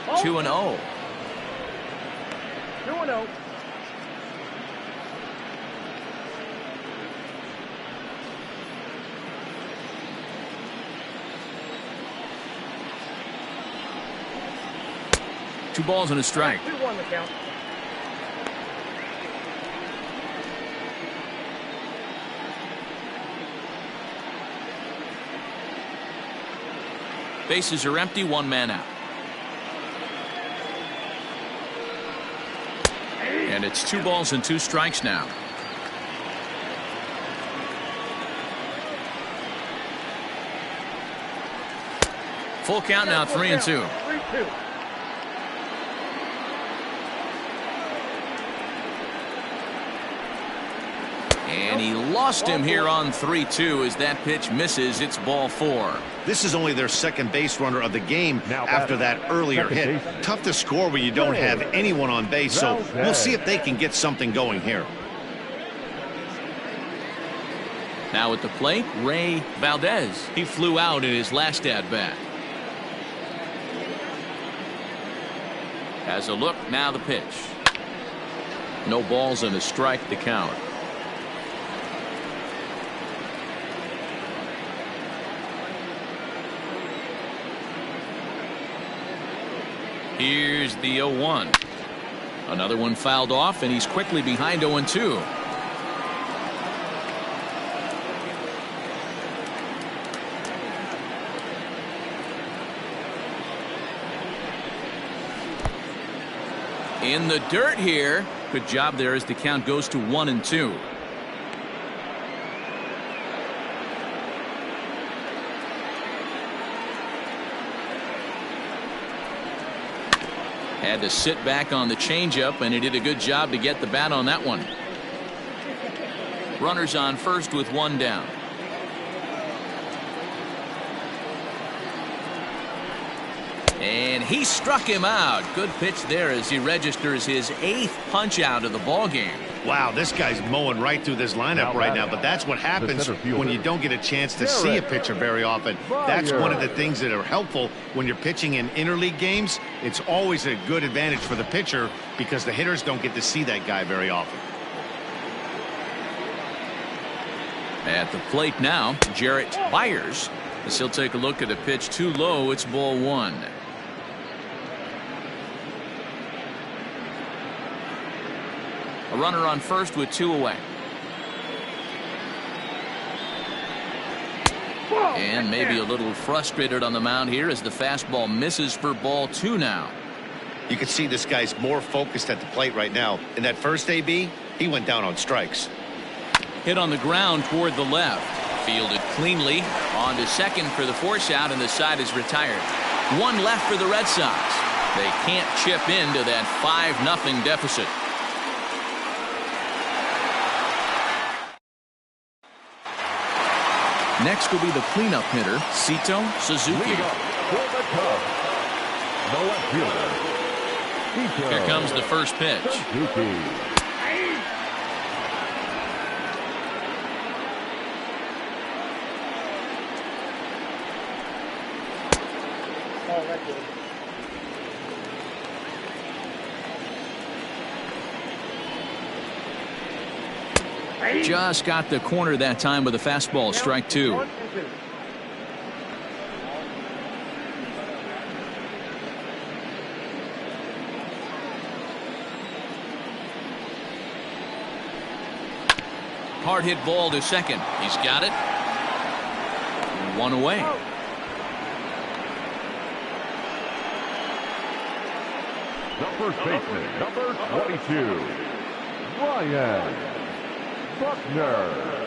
Oh. 2-0. 2-0. Two balls and a strike. 2-1 the count. Bases are empty, one man out. And it's 2 balls and 2 strikes now. Full count now, 3-2. 3-2. And he lost him here on 3-2 as that pitch misses. It's ball 4. This is only their second base runner of the game after that earlier hit. Tough to score when you don't have anyone on base, so we'll see if they can get something going here. Now at the plate, Ray Valdez. He flew out in his last at-bat. Has a look, now the pitch. No balls and a strike to count. Here's the 0-1. Another one fouled off, and he's quickly behind 0-2. In the dirt here. Good job there as the count goes to 1-2. Had to sit back on the changeup, and he did a good job to get the bat on that one. Runners on first with 1 down. And he struck him out. Good pitch there as he registers his 8th punch out of the ball game. Wow, this guy's mowing right through this lineup right now, but that's what happens when you don't get a chance to see a pitcher very often. That's one of the things that are helpful when you're pitching in interleague games. It's always a good advantage for the pitcher because the hitters don't get to see that guy very often. At the plate now, Jarrett Byers. As he'll take a look at a pitch too low. It's ball one. A runner on first with 2 away. And maybe a little frustrated on the mound here as the fastball misses for ball 2 now. You can see this guy's more focused at the plate right now. In that first AB, he went down on strikes. Hit on the ground toward the left. Fielded cleanly. On to second for the force out, and the side is retired. 1 left for the Red Sox. They can't chip into that 5-0 deficit. Next will be the cleanup hitter, Sito Suzuki. Here comes the first pitch. Just got the corner that time with a fastball, strike 2. Hard hit ball to second. He's got it. 1 away. The first baseman, number 22, Ryan Buckner.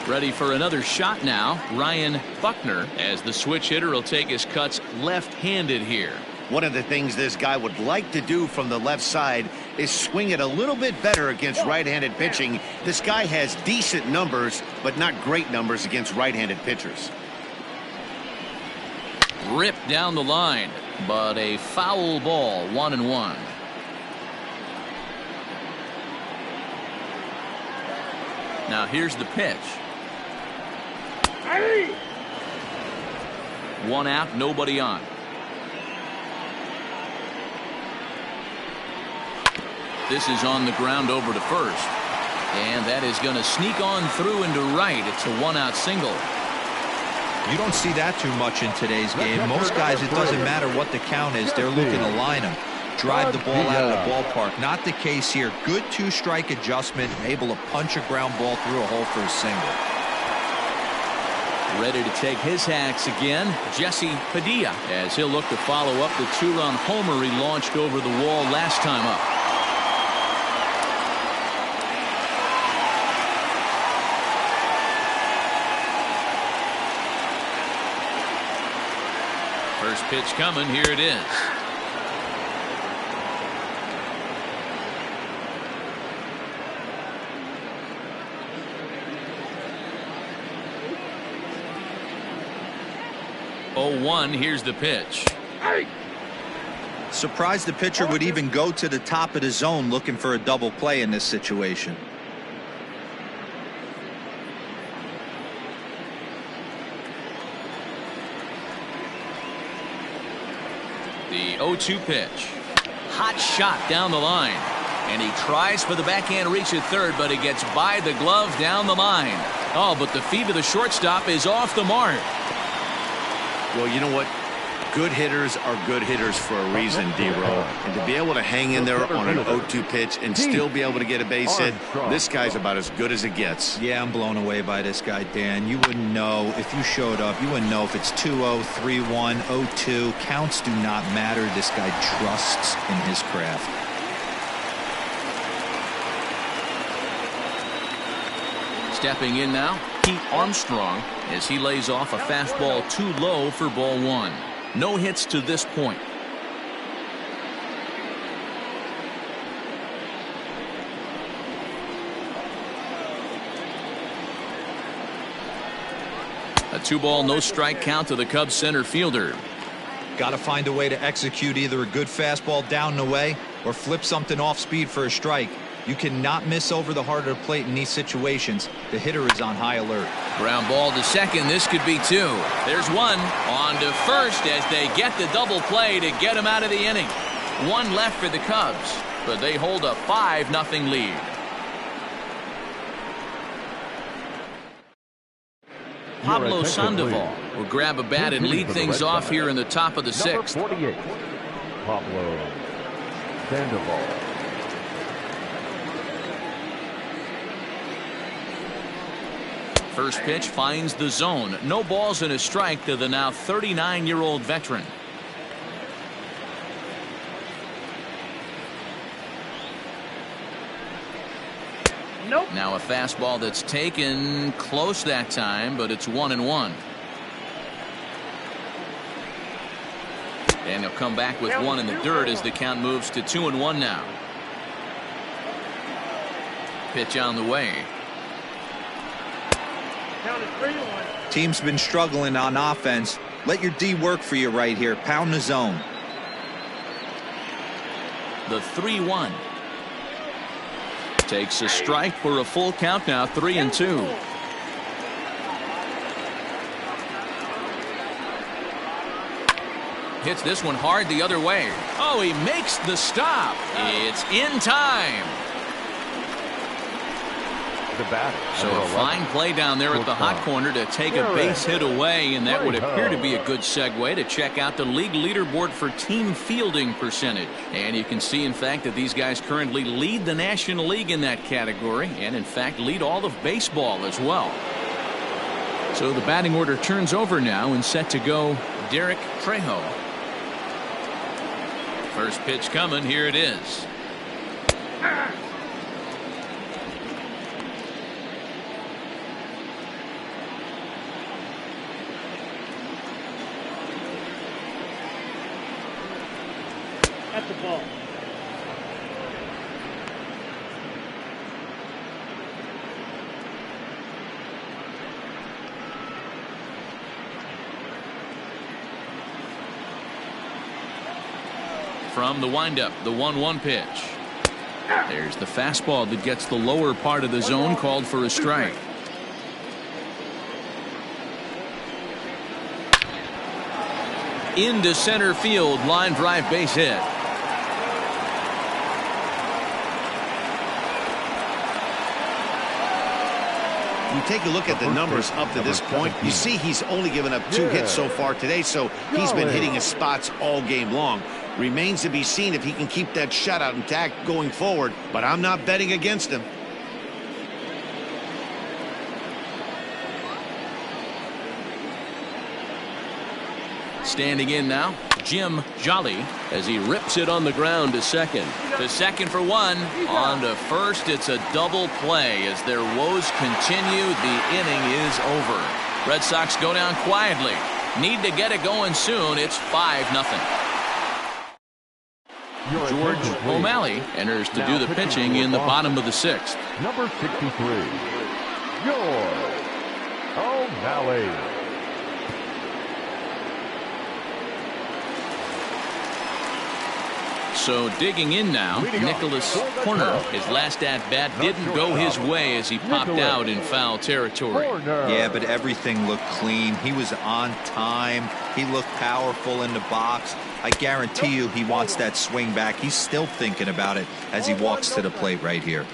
Ready for another shot now. Ryan Buckner, as the switch hitter, will take his cuts left-handed here. One of the things this guy would like to do from the left side is swing it a little bit better against right-handed pitching. This guy has decent numbers, but not great numbers against right-handed pitchers. Ripped down the line, but a foul ball, 1-1. Now here's the pitch. 1 out, nobody on. This is on the ground over to first. And that is going to sneak on through into right. It's a 1-out single. You don't see that too much in today's game. Most guys, it doesn't matter what the count is. They're looking to line them, drive the ball out of the ballpark. Not the case here. Good 2-strike adjustment, able to punch a ground ball through a hole for a single. Ready to take his hacks again, Jesse Padilla, as he'll look to follow up the 2-run homer he launched over the wall last time up. First pitch coming. Here it is. Oh, 1. Here's the pitch. Surprised the pitcher would even go to the top of the zone looking for a double play in this situation. The 0-2 pitch. Hot shot down the line. And he tries for the backhand reach at third, but it gets by the glove down the line. Oh, but the feet of the shortstop is off the mark. Well, you know what? Good hitters are good hitters for a reason, D-Row. And to be able to hang in there on an 0-2 pitch and still be able to get a base hit, this guy's about as good as it gets. Yeah, I'm blown away by this guy, Dan. You wouldn't know if you showed up. You wouldn't know if it's 2-0, 3-1, 0-2. Counts do not matter. This guy trusts in his craft. Stepping in now, Pete Armstrong, as he lays off a fastball too low for ball 1. No hits to this point. A 2-ball, no strike count to the Cubs center fielder. Got to find a way to execute either a good fastball down and away or flip something off speed for a strike. You cannot miss over the heart of the plate in these situations. The hitter is on high alert. Ground ball to second. This could be 2. There's 1. On to first as they get the double play to get him out of the inning. 1 left for the Cubs. but they hold a 5-0 lead. Pablo Sandoval will grab a bat and lead things off here in the top of the 6th. Number 48, Pablo Sandoval. First pitch finds the zone. No balls and a strike to the now 39-year-old veteran. Nope. Now a fastball that's taken close that time, but it's 1-1. And he'll come back with one in the dirt as the count moves to 2-1 now. Pitch on the way. Count is 3-1. Team's been struggling on offense. Let your D work for you right here. Pound the zone. The 3-1. Takes a strike for a full count now, 3-2. Hits this one hard the other way. Oh, he makes the stop. It's in time. The batter. So a fine play down there at the hot corner to take a base hit away, and that would appear to be a good segue to check out the league leaderboard for team fielding percentage. And you can see, in fact, that these guys currently lead the National League in that category, and in fact lead all of baseball as well. So the batting order turns over now, and set to go Derek Trejo. First pitch coming. Here it is. That's the ball. From the windup, the 1-1 pitch. There's the fastball that gets the lower part of the zone, called for a strike. Into center field, line drive base hit. You take a look at the numbers up to this point, you see he's only given up 2 hits so far today, so he's been hitting his spots all game long. Remains to be seen if he can keep that shutout intact going forward, but I'm not betting against him. Standing in now, Jim Jolly, as he rips it on the ground to second. To second for one. On to first. It's a double play as their woes continue. The inning is over. Red Sox go down quietly. Need to get it going soon. It's 5-0. George O'Malley enters to do the pitching in the bottom of the 6th. Number 63, George O'Malley. So digging in now, Nicholas Corner. His last at-bat didn't go his way as he popped out in foul territory. Yeah, but everything looked clean. He was on time. He looked powerful in the box. I guarantee you he wants that swing back. He's still thinking about it as he walks to the plate right here.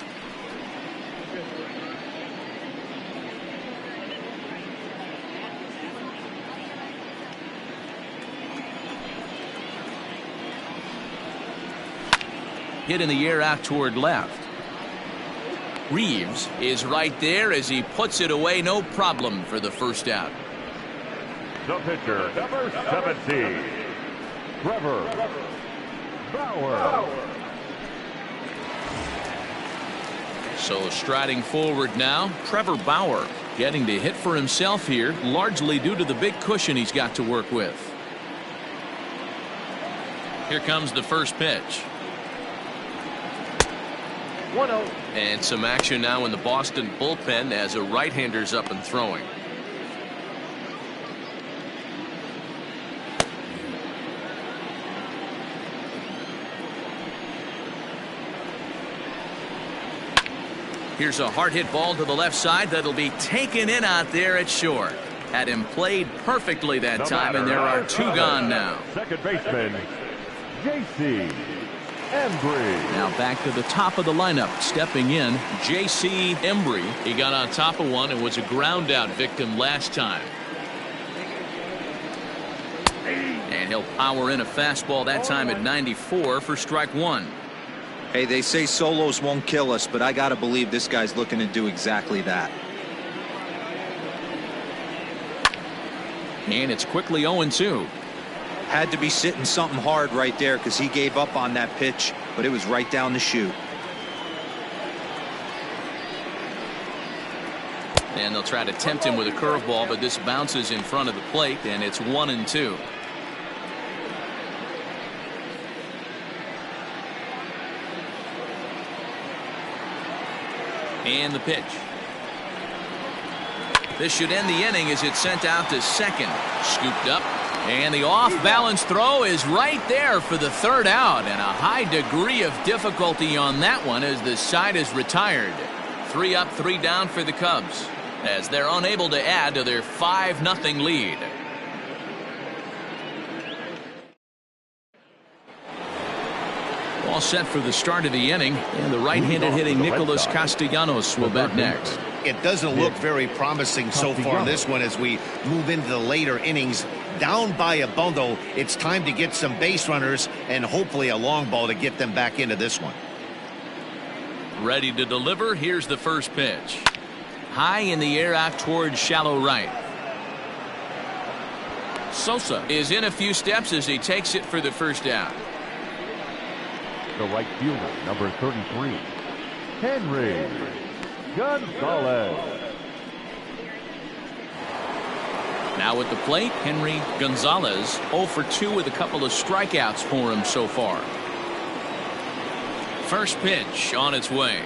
Hit in the air out toward left. Reeves is right there as he puts it away. No problem for the first out. The pitcher, number 17, Trevor Bauer. So striding forward now, Trevor Bauer getting to hit for himself here, largely due to the big cushion he's got to work with. Here comes the first pitch. 1-0. And some action now in the Boston bullpen as a right-hander's up and throwing. Here's a hard hit ball to the left side that'll be taken in out there at short. Had him played perfectly that time, and there are 2 gone now. Second baseman, J.C. Embry. Now back to the top of the lineup. Stepping in, J.C. Embry. He got on top of one and was a ground out victim last time. And he'll power in a fastball that time at 94 for strike one. Hey, they say solos won't kill us, but I got to believe this guy's looking to do exactly that. And it's quickly 0-2. Had to be sitting something hard right there because he gave up on that pitch, but it was right down the chute. And they'll try to tempt him with a curveball, but this bounces in front of the plate, and it's 1-2. And the pitch. This should end the inning as it's sent out to second. Scooped up. And the off-balance throw is right there for the third out. And a high degree of difficulty on that one as the side is retired. 3 up, 3 down for the Cubs as they're unable to add to their 5-0 lead. All set for the start of the inning, and the right-handed hitting Nicholas Castellanos will bat next. It doesn't look very promising so far in this one as we move into the later innings. Down by a bundle, it's time to get some base runners and hopefully a long ball to get them back into this one. Ready to deliver. Here's the first pitch. High in the air out towards shallow right. Sosa is in a few steps as he takes it for the first out. The right fielder, number 33, Henry Gonzalez. Now at the plate, Henry Gonzalez 0 for 2 with a couple of strikeouts for him so far. First pitch on its way.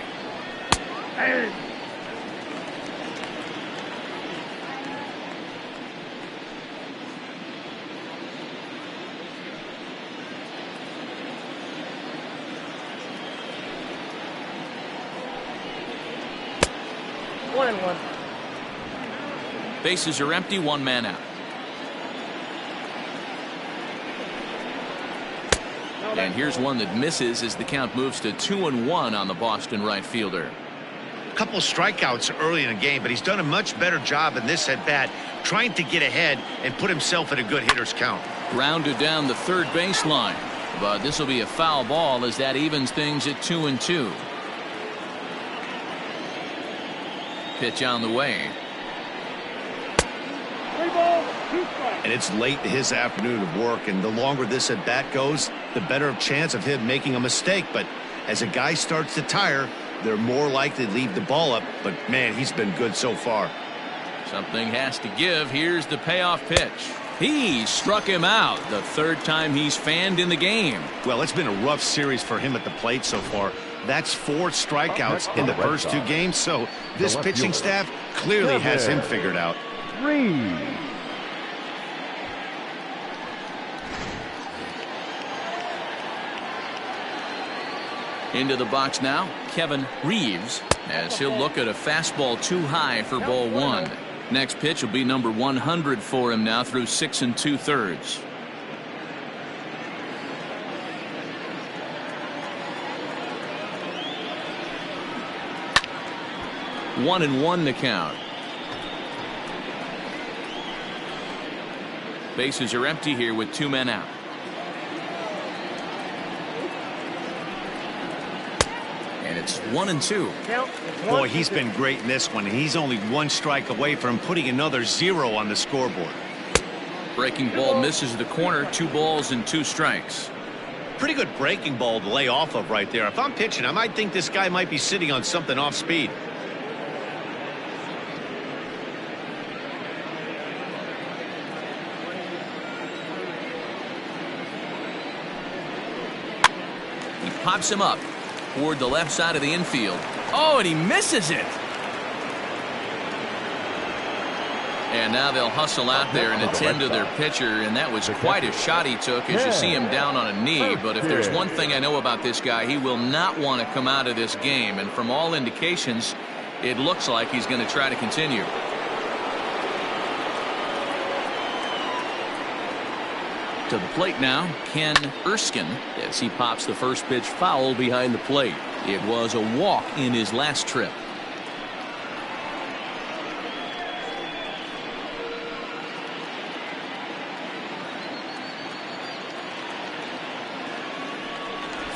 Bases are empty, 1 man out. And here's one that misses as the count moves to 2-1 on the Boston right fielder. A couple strikeouts early in the game, but he's done a much better job in this at bat trying to get ahead and put himself in a good hitter's count. Grounded down the third baseline, but this will be a foul ball as that evens things at 2-2. Pitch on the way. And it's late in his afternoon of work, and the longer this at bat goes, the better chance of him making a mistake. But as a guy starts to tire, they're more likely to leave the ball up. But man, he's been good so far. Something has to give. Here's the payoff pitch. He struck him out the third time he's fanned in the game. Well, it's been a rough series for him at the plate so far. That's 4 strikeouts in the first 2 games, so this pitching staff clearly has him figured out. 3. Into the box now, Kevin Reeves, as he'll look at a fastball too high for ball 1. Next pitch will be number 100 for him now through 6 2/3. 1-1 to count. Bases are empty here with 2 men out. And it's 1-2. Boy, he's been great in this one. He's only 1 strike away from putting another 0 on the scoreboard. Breaking ball misses the corner. 2 balls and 2 strikes. Pretty good breaking ball to lay off of right there. If I'm pitching, I might think this guy might be sitting on something off speed. He pops him up toward the left side of the infield. Oh, and he misses it. And now they'll hustle out there and attend to their pitcher, and that was quite a shot he took as you see him down on a knee. But if there's one thing I know about this guy, he will not want to come out of this game. And from all indications, it looks like he's going to try to continue. To the plate now, Ken Erskine, as he pops the first pitch foul behind the plate. It was a walk in his last trip.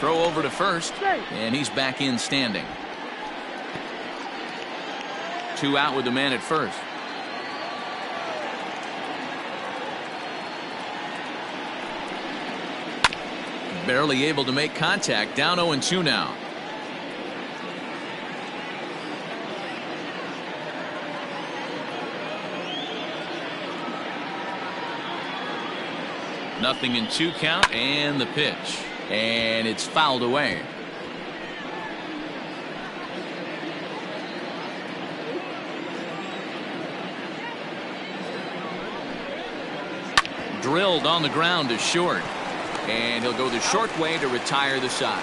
Throw over to first, and he's back in standing. 2 out with the man at first. Barely able to make contact. Down 0-2 now. Nothing in 2 count, and the pitch. And it's fouled away. Drilled on the ground to short. And he'll go the short way to retire the side.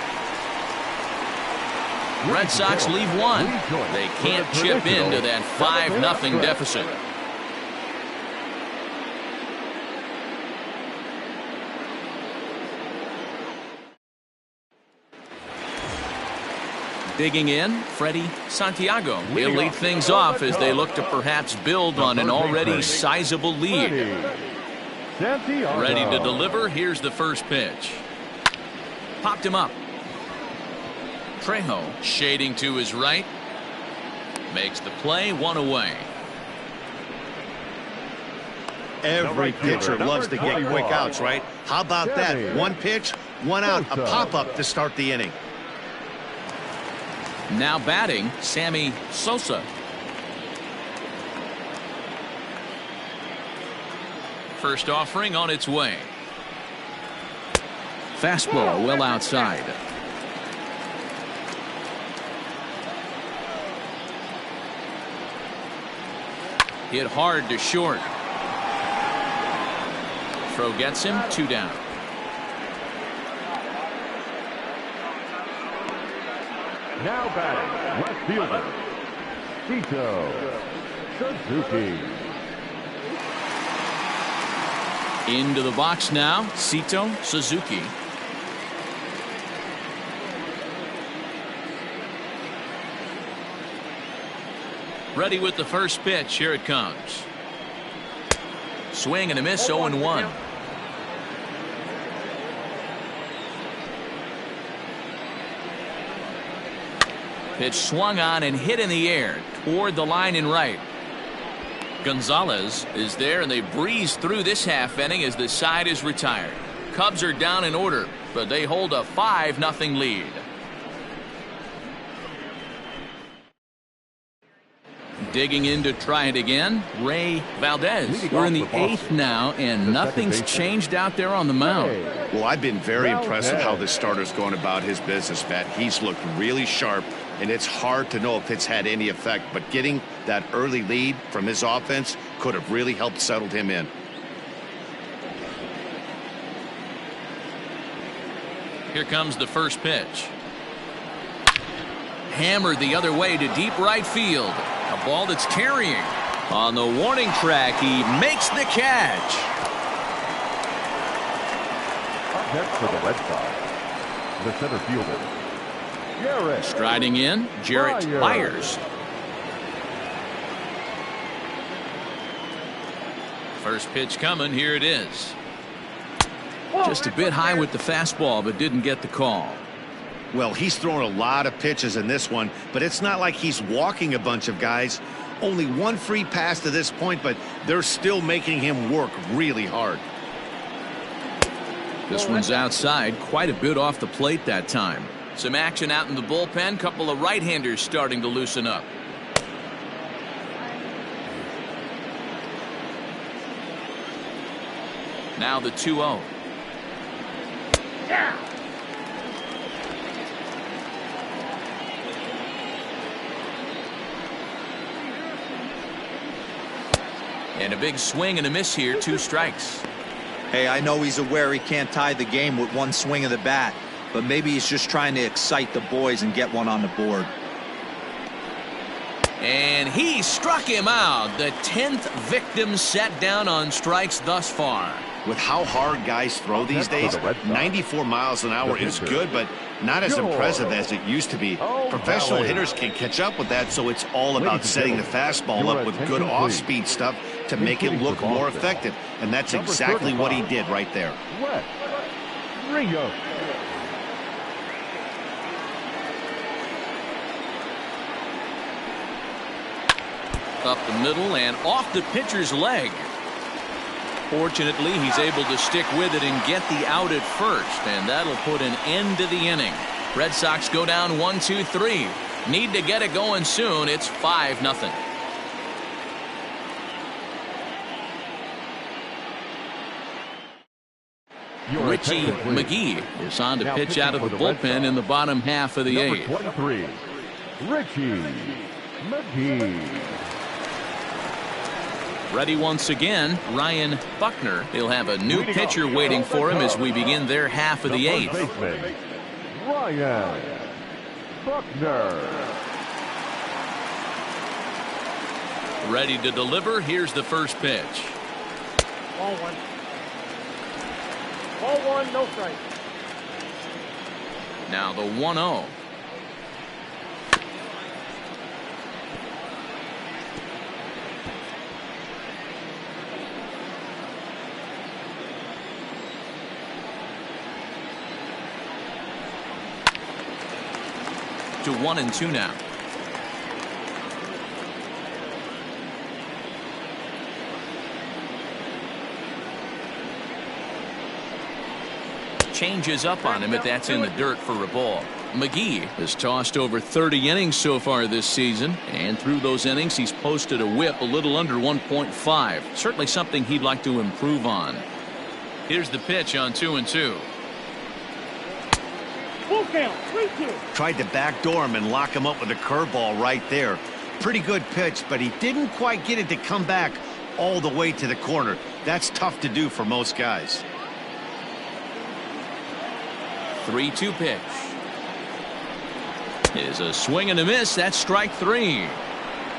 Red Sox leave one. They can't chip into that 5-0 deficit. Digging in, Freddie Santiago. He'll lead things off as they look to perhaps build on an already sizable lead. Ready to deliver. Here's the first pitch. Popped him up. Trejo shading to his right. Makes the play, 1 away. Every pitcher loves to get quick outs, right? How about that? 1 pitch, 1 out, a pop-up to start the inning. Now batting, Sammy Sosa. First offering on its way. Fastball well outside. Hit hard to short. Throw gets him, 2 down. Now batting, left fielder, Tito Suzuki. Into the box now, Sito Suzuki. Ready with the first pitch. Here it comes. Swing and a miss, 0-1. Pitch swung on and hit in the air toward the line and right. Gonzalez is there, and they breeze through this half inning as the side is retired. Cubs are down in order, but they hold a 5-0 lead. Digging in to try it again, Ray Valdez. We're in the 8th now, and nothing's changed out there on the mound. Well, I've been very impressed with how this starter's going about his business, Matt. He's looked really sharp, and it's hard to know if it's had any effect, but getting that early lead from his offense could have really helped settle him in. Here comes the first pitch. Hammered the other way to deep right field. A ball that's carrying. On the warning track, he makes the catch. Up next for the Red Sox, the center fielder, Jarrett. Striding in, Jarrett Byers. First pitch coming. Here it is. Just a bit high with the fastball, but didn't get the call. Well, he's thrown a lot of pitches in this one, but it's not like he's walking a bunch of guys. Only 1 free pass to this point, but they're still making him work really hard. This one's outside, quite a bit off the plate that time. Some action out in the bullpen. Couple of right-handers starting to loosen up. Now the 2-0. Yeah. And a big swing and a miss here, 2 strikes. Hey, I know he's aware he can't tie the game with 1 swing of the bat, but maybe he's just trying to excite the boys and get one on the board. And he struck him out. The 10th victim set down on strikes thus far. With how hard guys throw these days, 94 miles an hour is good, but not as impressive as it used to be. Professional hitters can catch up with that, so it's all about setting the fastball up with good off-speed stuff to make it look more effective. And that's exactly what he did right there. Ringo. Up the middle and off the pitcher's leg. Fortunately, he's able to stick with it and get the out at first, and that'll put an end to the inning. Red Sox go down 1-2-3. Need to get it going soon. It's 5-0. Richie McGee is on to pitch out of the bullpen in the bottom half of the eighth. 23, Richie McGee. Ready once again, Ryan Buckner. He'll have a new pitcher waiting for him as we begin their half of the eighth. Ryan Buckner. Ready to deliver. Here's the first pitch. Ball one. Ball one, no strike. Now the 1-0. To 1-2 now. Changes up on him, but that's in the dirt for a ball. McGee has tossed over 30 innings so far this season, and through those innings he's posted a whip a little under 1.5. Certainly something he'd like to improve on. Here's the pitch on 2-2. Full count, 3-2. Tried to backdoor him and lock him up with a curveball right there. Pretty good pitch, but he didn't quite get it to come back all the way to the corner. That's tough to do for most guys. 3-2 pitch. Is a swing and a miss. That's strike 3.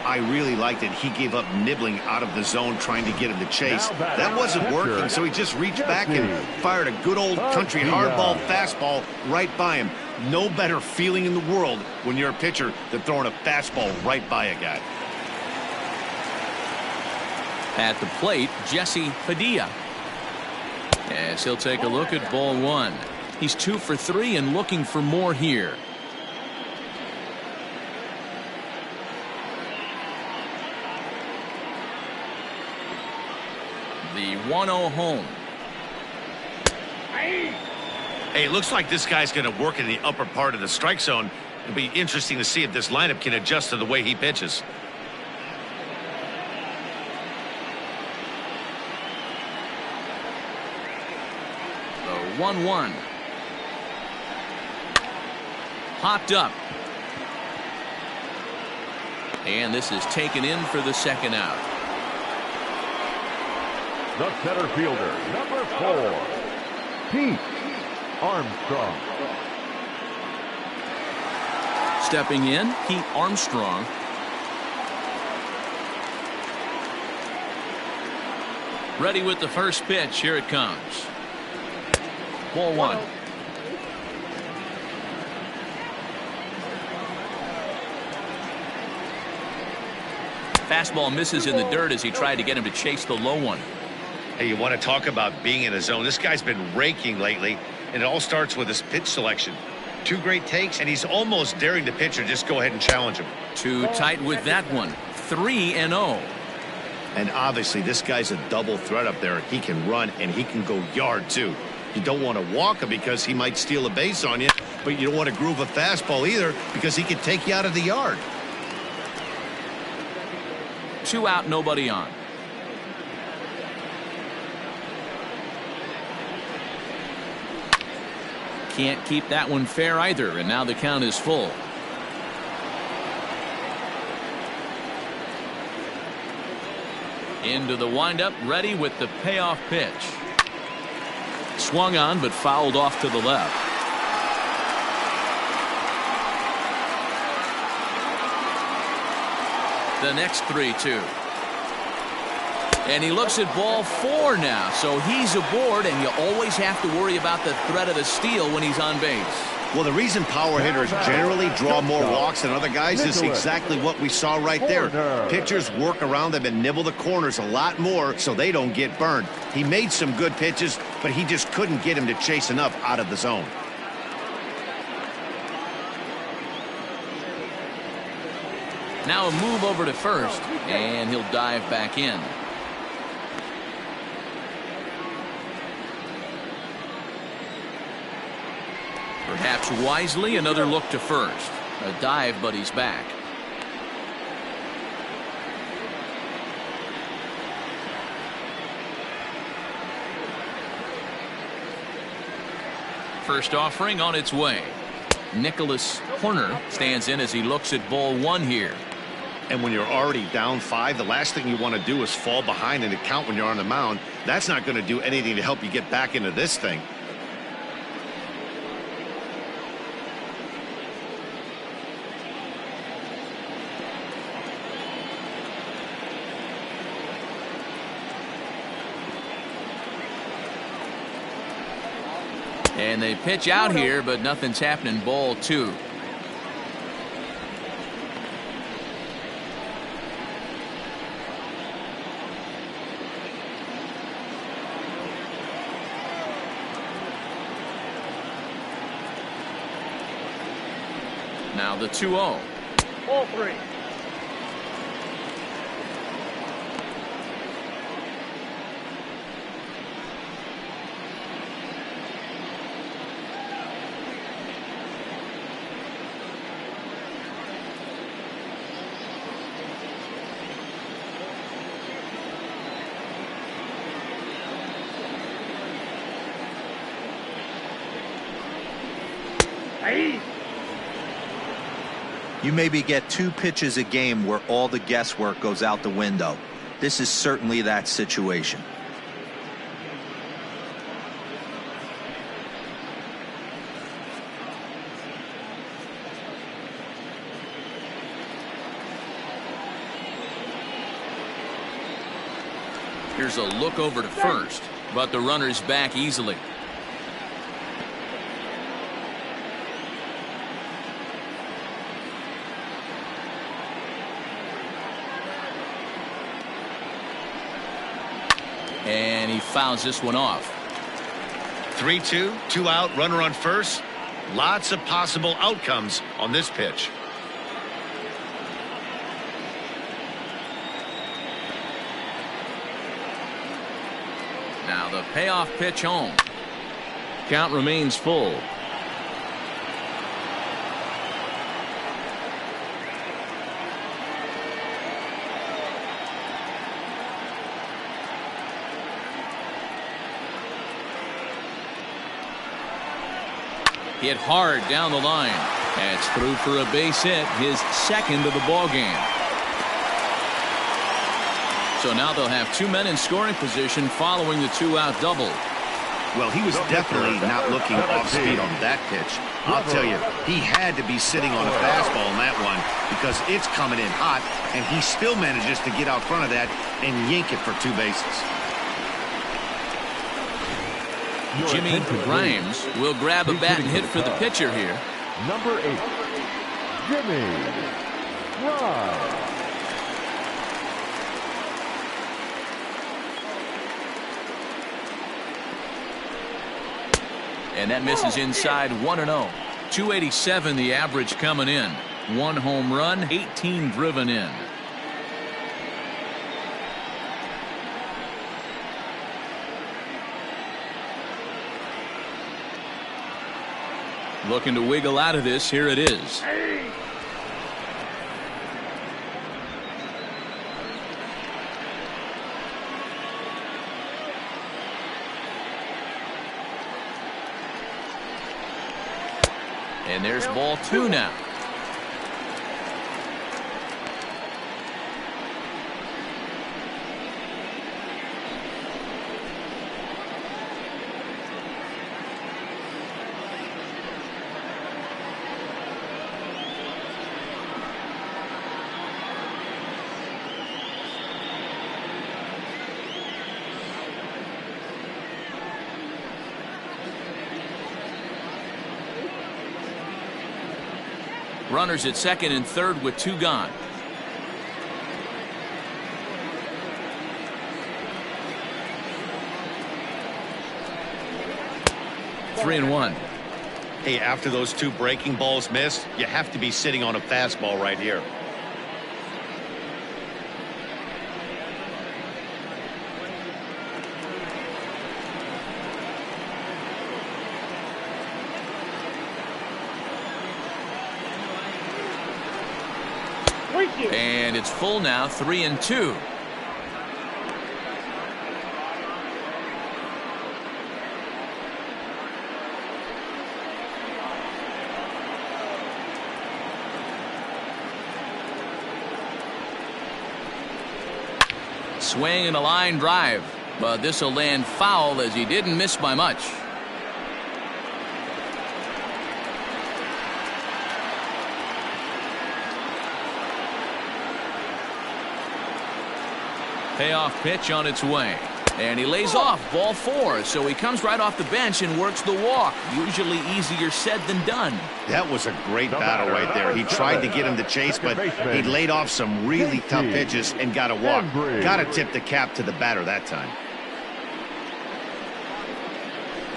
I really liked it. He gave up nibbling out of the zone trying to get him to chase. That wasn't working, so he just reached back and fired a good old country hardball fastball right by him. No better feeling in the world when you're a pitcher than throwing a fastball right by a guy. At the plate, Jesse Padilla. As he'll take a look at ball one. He's 2 for 3 and looking for more here. The 1-0 home. Hey, it looks like this guy's going to work in the upper part of the strike zone. It'll be interesting to see if this lineup can adjust to the way he pitches. The 1-1. Popped up. And this is taken in for the second out. The center fielder, number 4, Pete Armstrong. Stepping in, Pete Armstrong. Ready with the first pitch. Here it comes. Ball 1. Fastball misses in the dirt as he tried to get him to chase the low one. Hey, you want to talk about being in a zone. This guy's been raking lately, and it all starts with his pitch selection. 2 great takes, and he's almost daring the pitcher just go ahead and challenge him. Too tight with that one. 3-0. And obviously, this guy's a double threat up there. He can run, and he can go yard, too. You don't want to walk him because he might steal a base on you, but you don't want to groove a fastball either because he can take you out of the yard. 2 out, nobody on. Can't keep that one fair either, and now the count is full. Into the windup, ready with the payoff pitch. Swung on, but fouled off to the left. The next 3-2. And he looks at ball 4 now, so he's aboard, and you always have to worry about the threat of a steal when he's on base. Well, the reason power hitters generally draw more walks than other guys is exactly what we saw right there. Pitchers work around them and nibble the corners a lot more so they don't get burned. He made some good pitches, but he just couldn't get him to chase enough out of the zone. Now a move over to first, and he'll dive back in. Perhaps wisely, another look to first. A dive, but he's back. First offering on its way. Nicholas Horner stands in as he looks at ball 1 here. And when you're already down 5, the last thing you want to do is fall behind in the count when you're on the mound. That's not going to do anything to help you get back into this thing. And they pitch out here, but nothing's happening. Ball 2. Now the 2-0. Ball 3. You maybe get 2 pitches a game where all the guesswork goes out the window. This is certainly that situation. Here's a look over to first, but the runner's back easily. And he fouls this one off. 3-2, 2 out, runner on first. Lots of possible outcomes on this pitch. Now the payoff pitch home. Count remains full. Hit hard down the line. That's through for a base hit, his second of the ball game. So now they'll have 2 men in scoring position following the 2-out double. Well, he was definitely not looking off speed on that pitch. I'll tell you, he had to be sitting on a fastball on that one because it's coming in hot, and he still manages to get out front of that and yank it for 2 bases. Jimmy Grimes will grab a bat and hit for the pitcher here. Number 8, Jimmy Grimes. And that misses inside 1-0. 287 the average coming in. 1 home run, 18 driven in. Looking to wiggle out of this. Here it is. And there's ball 2 now. Runners at second and third with 2 gone. Three and one. Hey, after those 2 breaking balls missed, you have to be sitting on a fastball right here. And it's full now, 3 and 2. Swing and a line drive, but this will land foul as he didn't miss by much. Payoff pitch on its way. And he lays off, ball 4. So he comes right off the bench and works the walk. Usually easier said than done. That was a great battle right there. He tried to get him to chase, but he laid off some really tough pitches and got a walk. Got to tip the cap to the batter that time.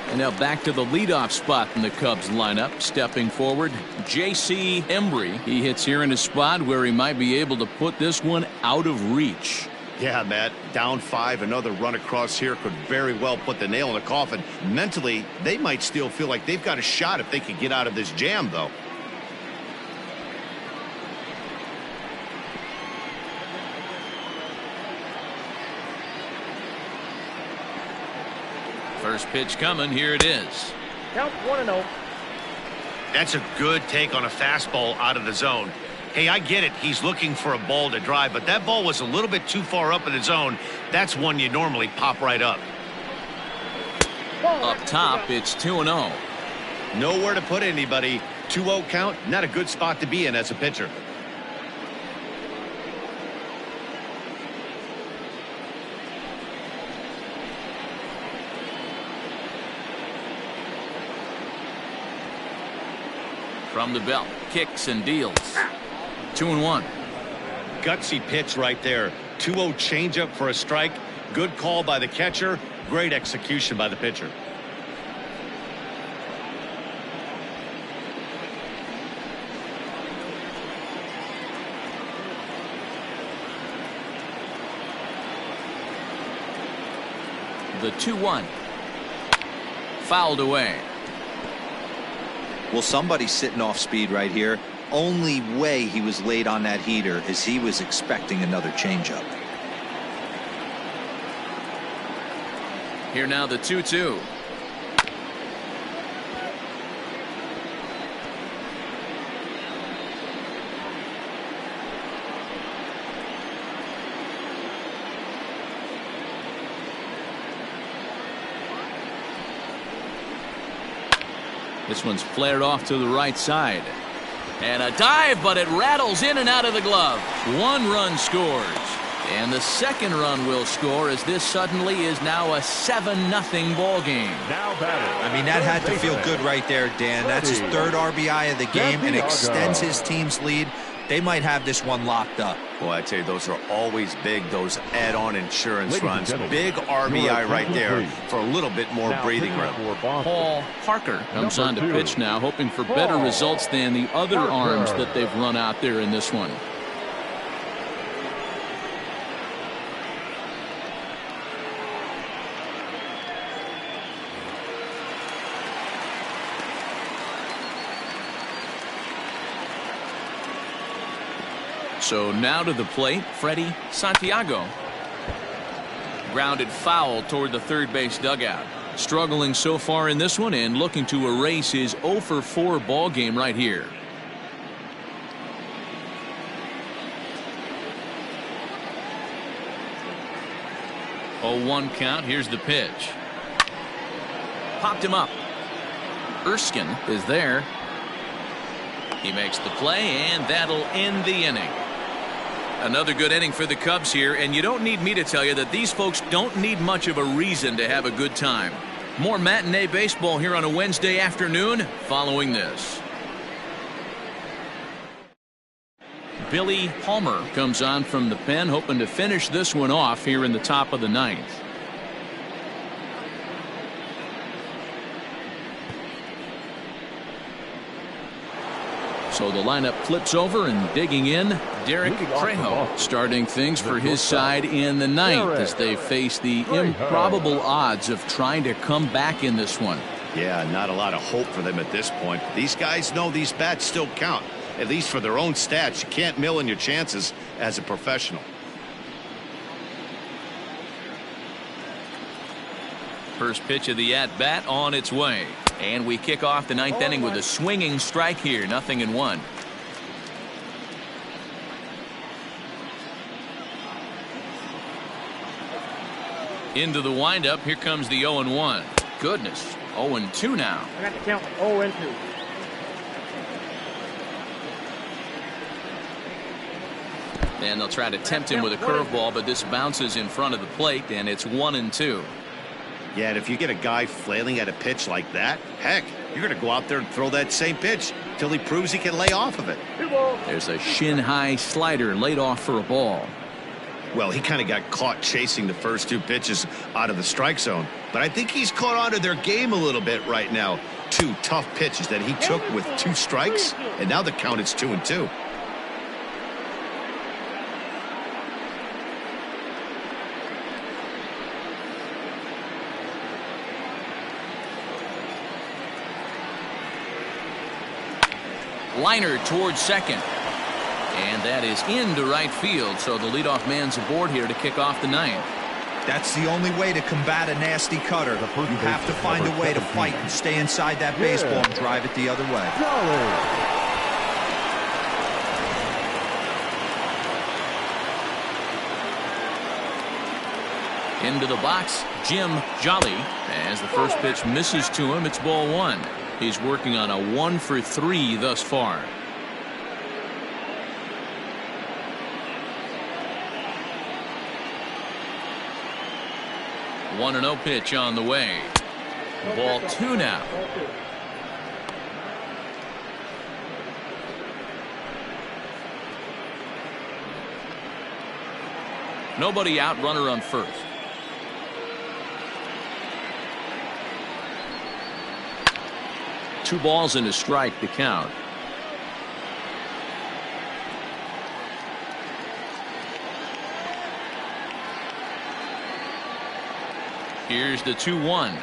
And now back to the leadoff spot in the Cubs lineup. Stepping forward, J.C. Embry. He hits here in a spot where he might be able to put this one out of reach. Yeah, Matt, down 5, another run across here could very well put the nail in the coffin. Mentally, they might still feel like they've got a shot if they could get out of this jam, though. First pitch coming, here it is. Count 1-0. That's a good take on a fastball out of the zone. Hey, I get it. He's looking for a ball to drive, but that ball was a little bit too far up in the zone. That's one you normally pop right up. Up top, it's 2-0. Nowhere to put anybody. 2-0 count, not a good spot to be in as a pitcher. From the belt, kicks and deals. 2-1. Gutsy pitch right there. 2-0 changeup for a strike. Good call by the catcher. Great execution by the pitcher. The 2-1. Fouled away. Well, somebody's sitting off speed right here. Only way he was late on that heater is he was expecting another changeup. Here now the 2-2. This one's flared off to the right side. And a dive, but it rattles in and out of the glove. 1 run scores. And the second run will score as this suddenly is now a 7-0 ball game. I mean, that had to feel good right there, Dan. That's his 3rd RBI of the game and extends his team's lead. They might have this one locked up. Boy, I tell you, those are always big, those add-on insurance runs. Big RBI right there for a little bit more breathing room. Paul Parker comes on to pitch now, hoping for better results than the other arms that they've run out there in this one. So now to the plate, Freddie Santiago. Grounded foul toward the third base dugout. Struggling so far in this one and looking to erase his 0-for-4 ball game right here. Oh, 1 count. Here's the pitch. Popped him up. Erskine is there. He makes the play, and that'll end the inning. Another good inning for the Cubs here, and you don't need me to tell you that these folks don't need much of a reason to have a good time. More matinee baseball here on a Wednesday afternoon following this. Billy Palmer comes on from the pen, hoping to finish this one off here in the top of the ninth. So the lineup flips over, and digging in, Derek Trejo starting things for his side in the ninth as they face the improbable odds of trying to come back in this one. Yeah, not a lot of hope for them at this point. These guys know these bats still count, at least for their own stats. You can't mill in your chances as a professional. First pitch of the at-bat on its way. And we kick off the ninth inning with a swinging strike here. 0-1. Into the windup. Here comes the 0-1. Goodness. 0-2 now. I got the count 0-2. And they'll try to tempt him with a curveball, but this bounces in front of the plate, and it's 1-2. Yeah, and if you get a guy flailing at a pitch like that, heck, you're going to go out there and throw that same pitch till he proves he can lay off of it. There's a shin-high slider laid off for a ball. Well, he kind of got caught chasing the first two pitches out of the strike zone, but I think he's caught on to their game a little bit right now. Two tough pitches that he took with 2 strikes, and now the count is 2-2. Liner towards second. And that is into right field, so the leadoff man's aboard here to kick off the ninth. That's the only way to combat a nasty cutter. You have to find a way to fight and stay inside that baseball and drive it the other way. Into the box, Jim Jolly. As the first pitch misses to him, it's ball 1. He's working on a 1-for-3 thus far. One 1-0 pitch on the way. Ball 2 now. Nobody out, runner on first. Two balls and a strike to count. Here's the 2-1.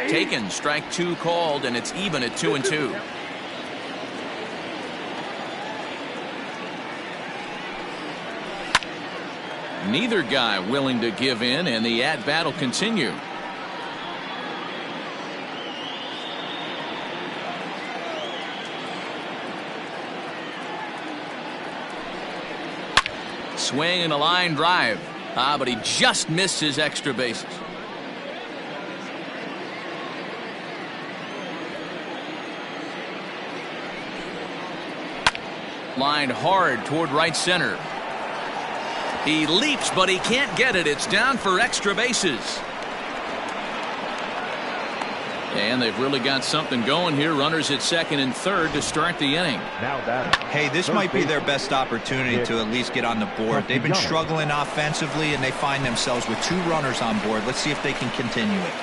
Taken, strike 2 called, and it's even at 2-2. Neither guy willing to give in, and the at-bat will continue. Swing and a line drive. But he just missed his extra bases. Lined hard toward right center. He leaps, but he can't get it. It's down for extra bases. And they've really got something going here. Runners at second and third to start the inning. Hey, this might be their best opportunity to at least get on the board. They've been struggling offensively, and they find themselves with 2 runners on board. Let's see if they can continue it.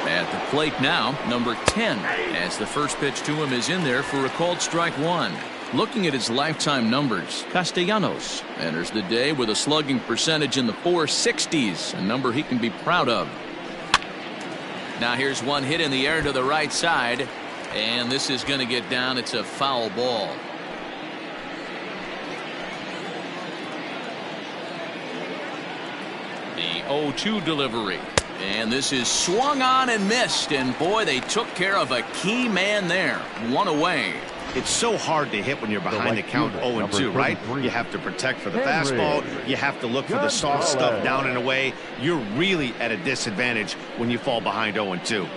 At the plate now, number 10, as the first pitch to him is in there for a called strike 1. Looking at his lifetime numbers, Castellanos enters the day with a slugging percentage in the 460s, a number he can be proud of. Now here's one hit in the air to the right side, and this is going to get down. It's a foul ball. The 0-2 delivery. And this is swung on and missed, and boy, they took care of a key man there. One away. It's so hard to hit when you're behind the count 0-2, right? You have to protect for the fastball. You have to look for the soft stuff down and away. You're really at a disadvantage when you fall behind 0-2.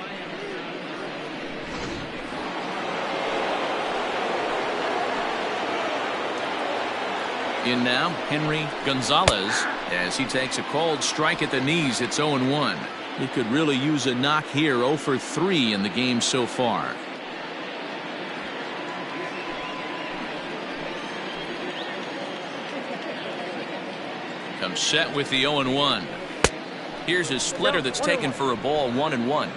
In now, Henry Gonzalez, as he takes a called strike at the knees. It's 0-1. He could really use a knock here. 0 for 3 in the game so far. Comes set with the 0-1. Here's his splitter that's taken for a ball. 1-1.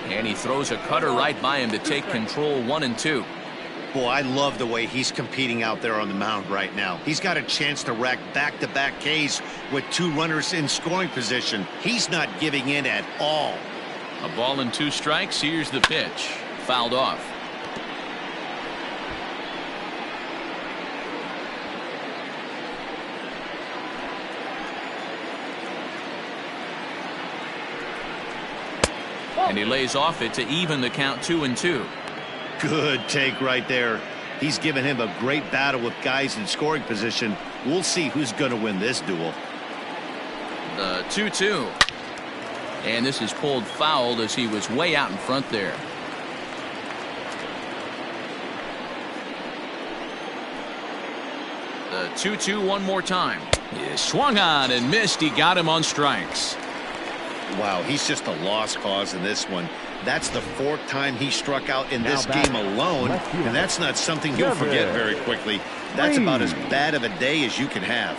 And he throws a cutter right by him to take control. 1-2. Boy, I love the way he's competing out there on the mound right now. He's got a chance to rack back-to-back Ks with 2 runners in scoring position. He's not giving in at all. A ball and 2 strikes. Here's the pitch. Fouled off. And he lays off it to even the count. 2-2. Good take right there. He's given him a great battle with guys in scoring position. We'll see who's going to win this duel. The 2-2. And this is pulled fouled as he was way out in front there. The 2-2 one more time. He swung on and missed. He got him on strikes. Wow, he's just a lost cause in this one. That's the 4th time he struck out in this game alone, and that's not something you'll forget very quickly. That's about as bad of a day as you can have.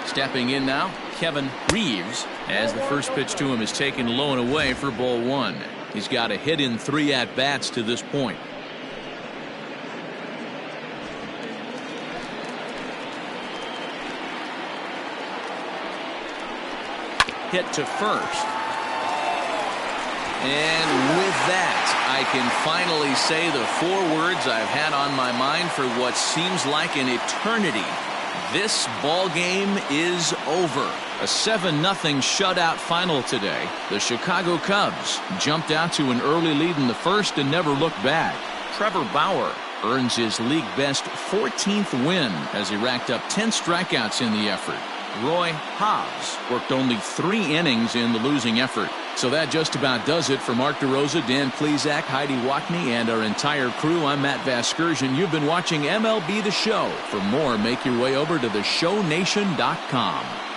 Stepping in now, Kevin Reeves, as the first pitch to him is taken low and away for ball 1. He's got a hit in 3 at-bats to this point. Hit to first. And with that, I can finally say the 4 words I've had on my mind for what seems like an eternity. This ball game is over. A 7-0 shutout final today. The Chicago Cubs jumped out to an early lead in the first and never looked back. Trevor Bauer earns his league best 14th win as he racked up 10 strikeouts in the effort. Roy Hobbs worked only 3 innings in the losing effort. So that just about does it for Mark DeRosa, Dan Plesac, Heidi Watney, and our entire crew. I'm Matt Vasgersian. You've been watching MLB The Show. For more, make your way over to theshownation.com.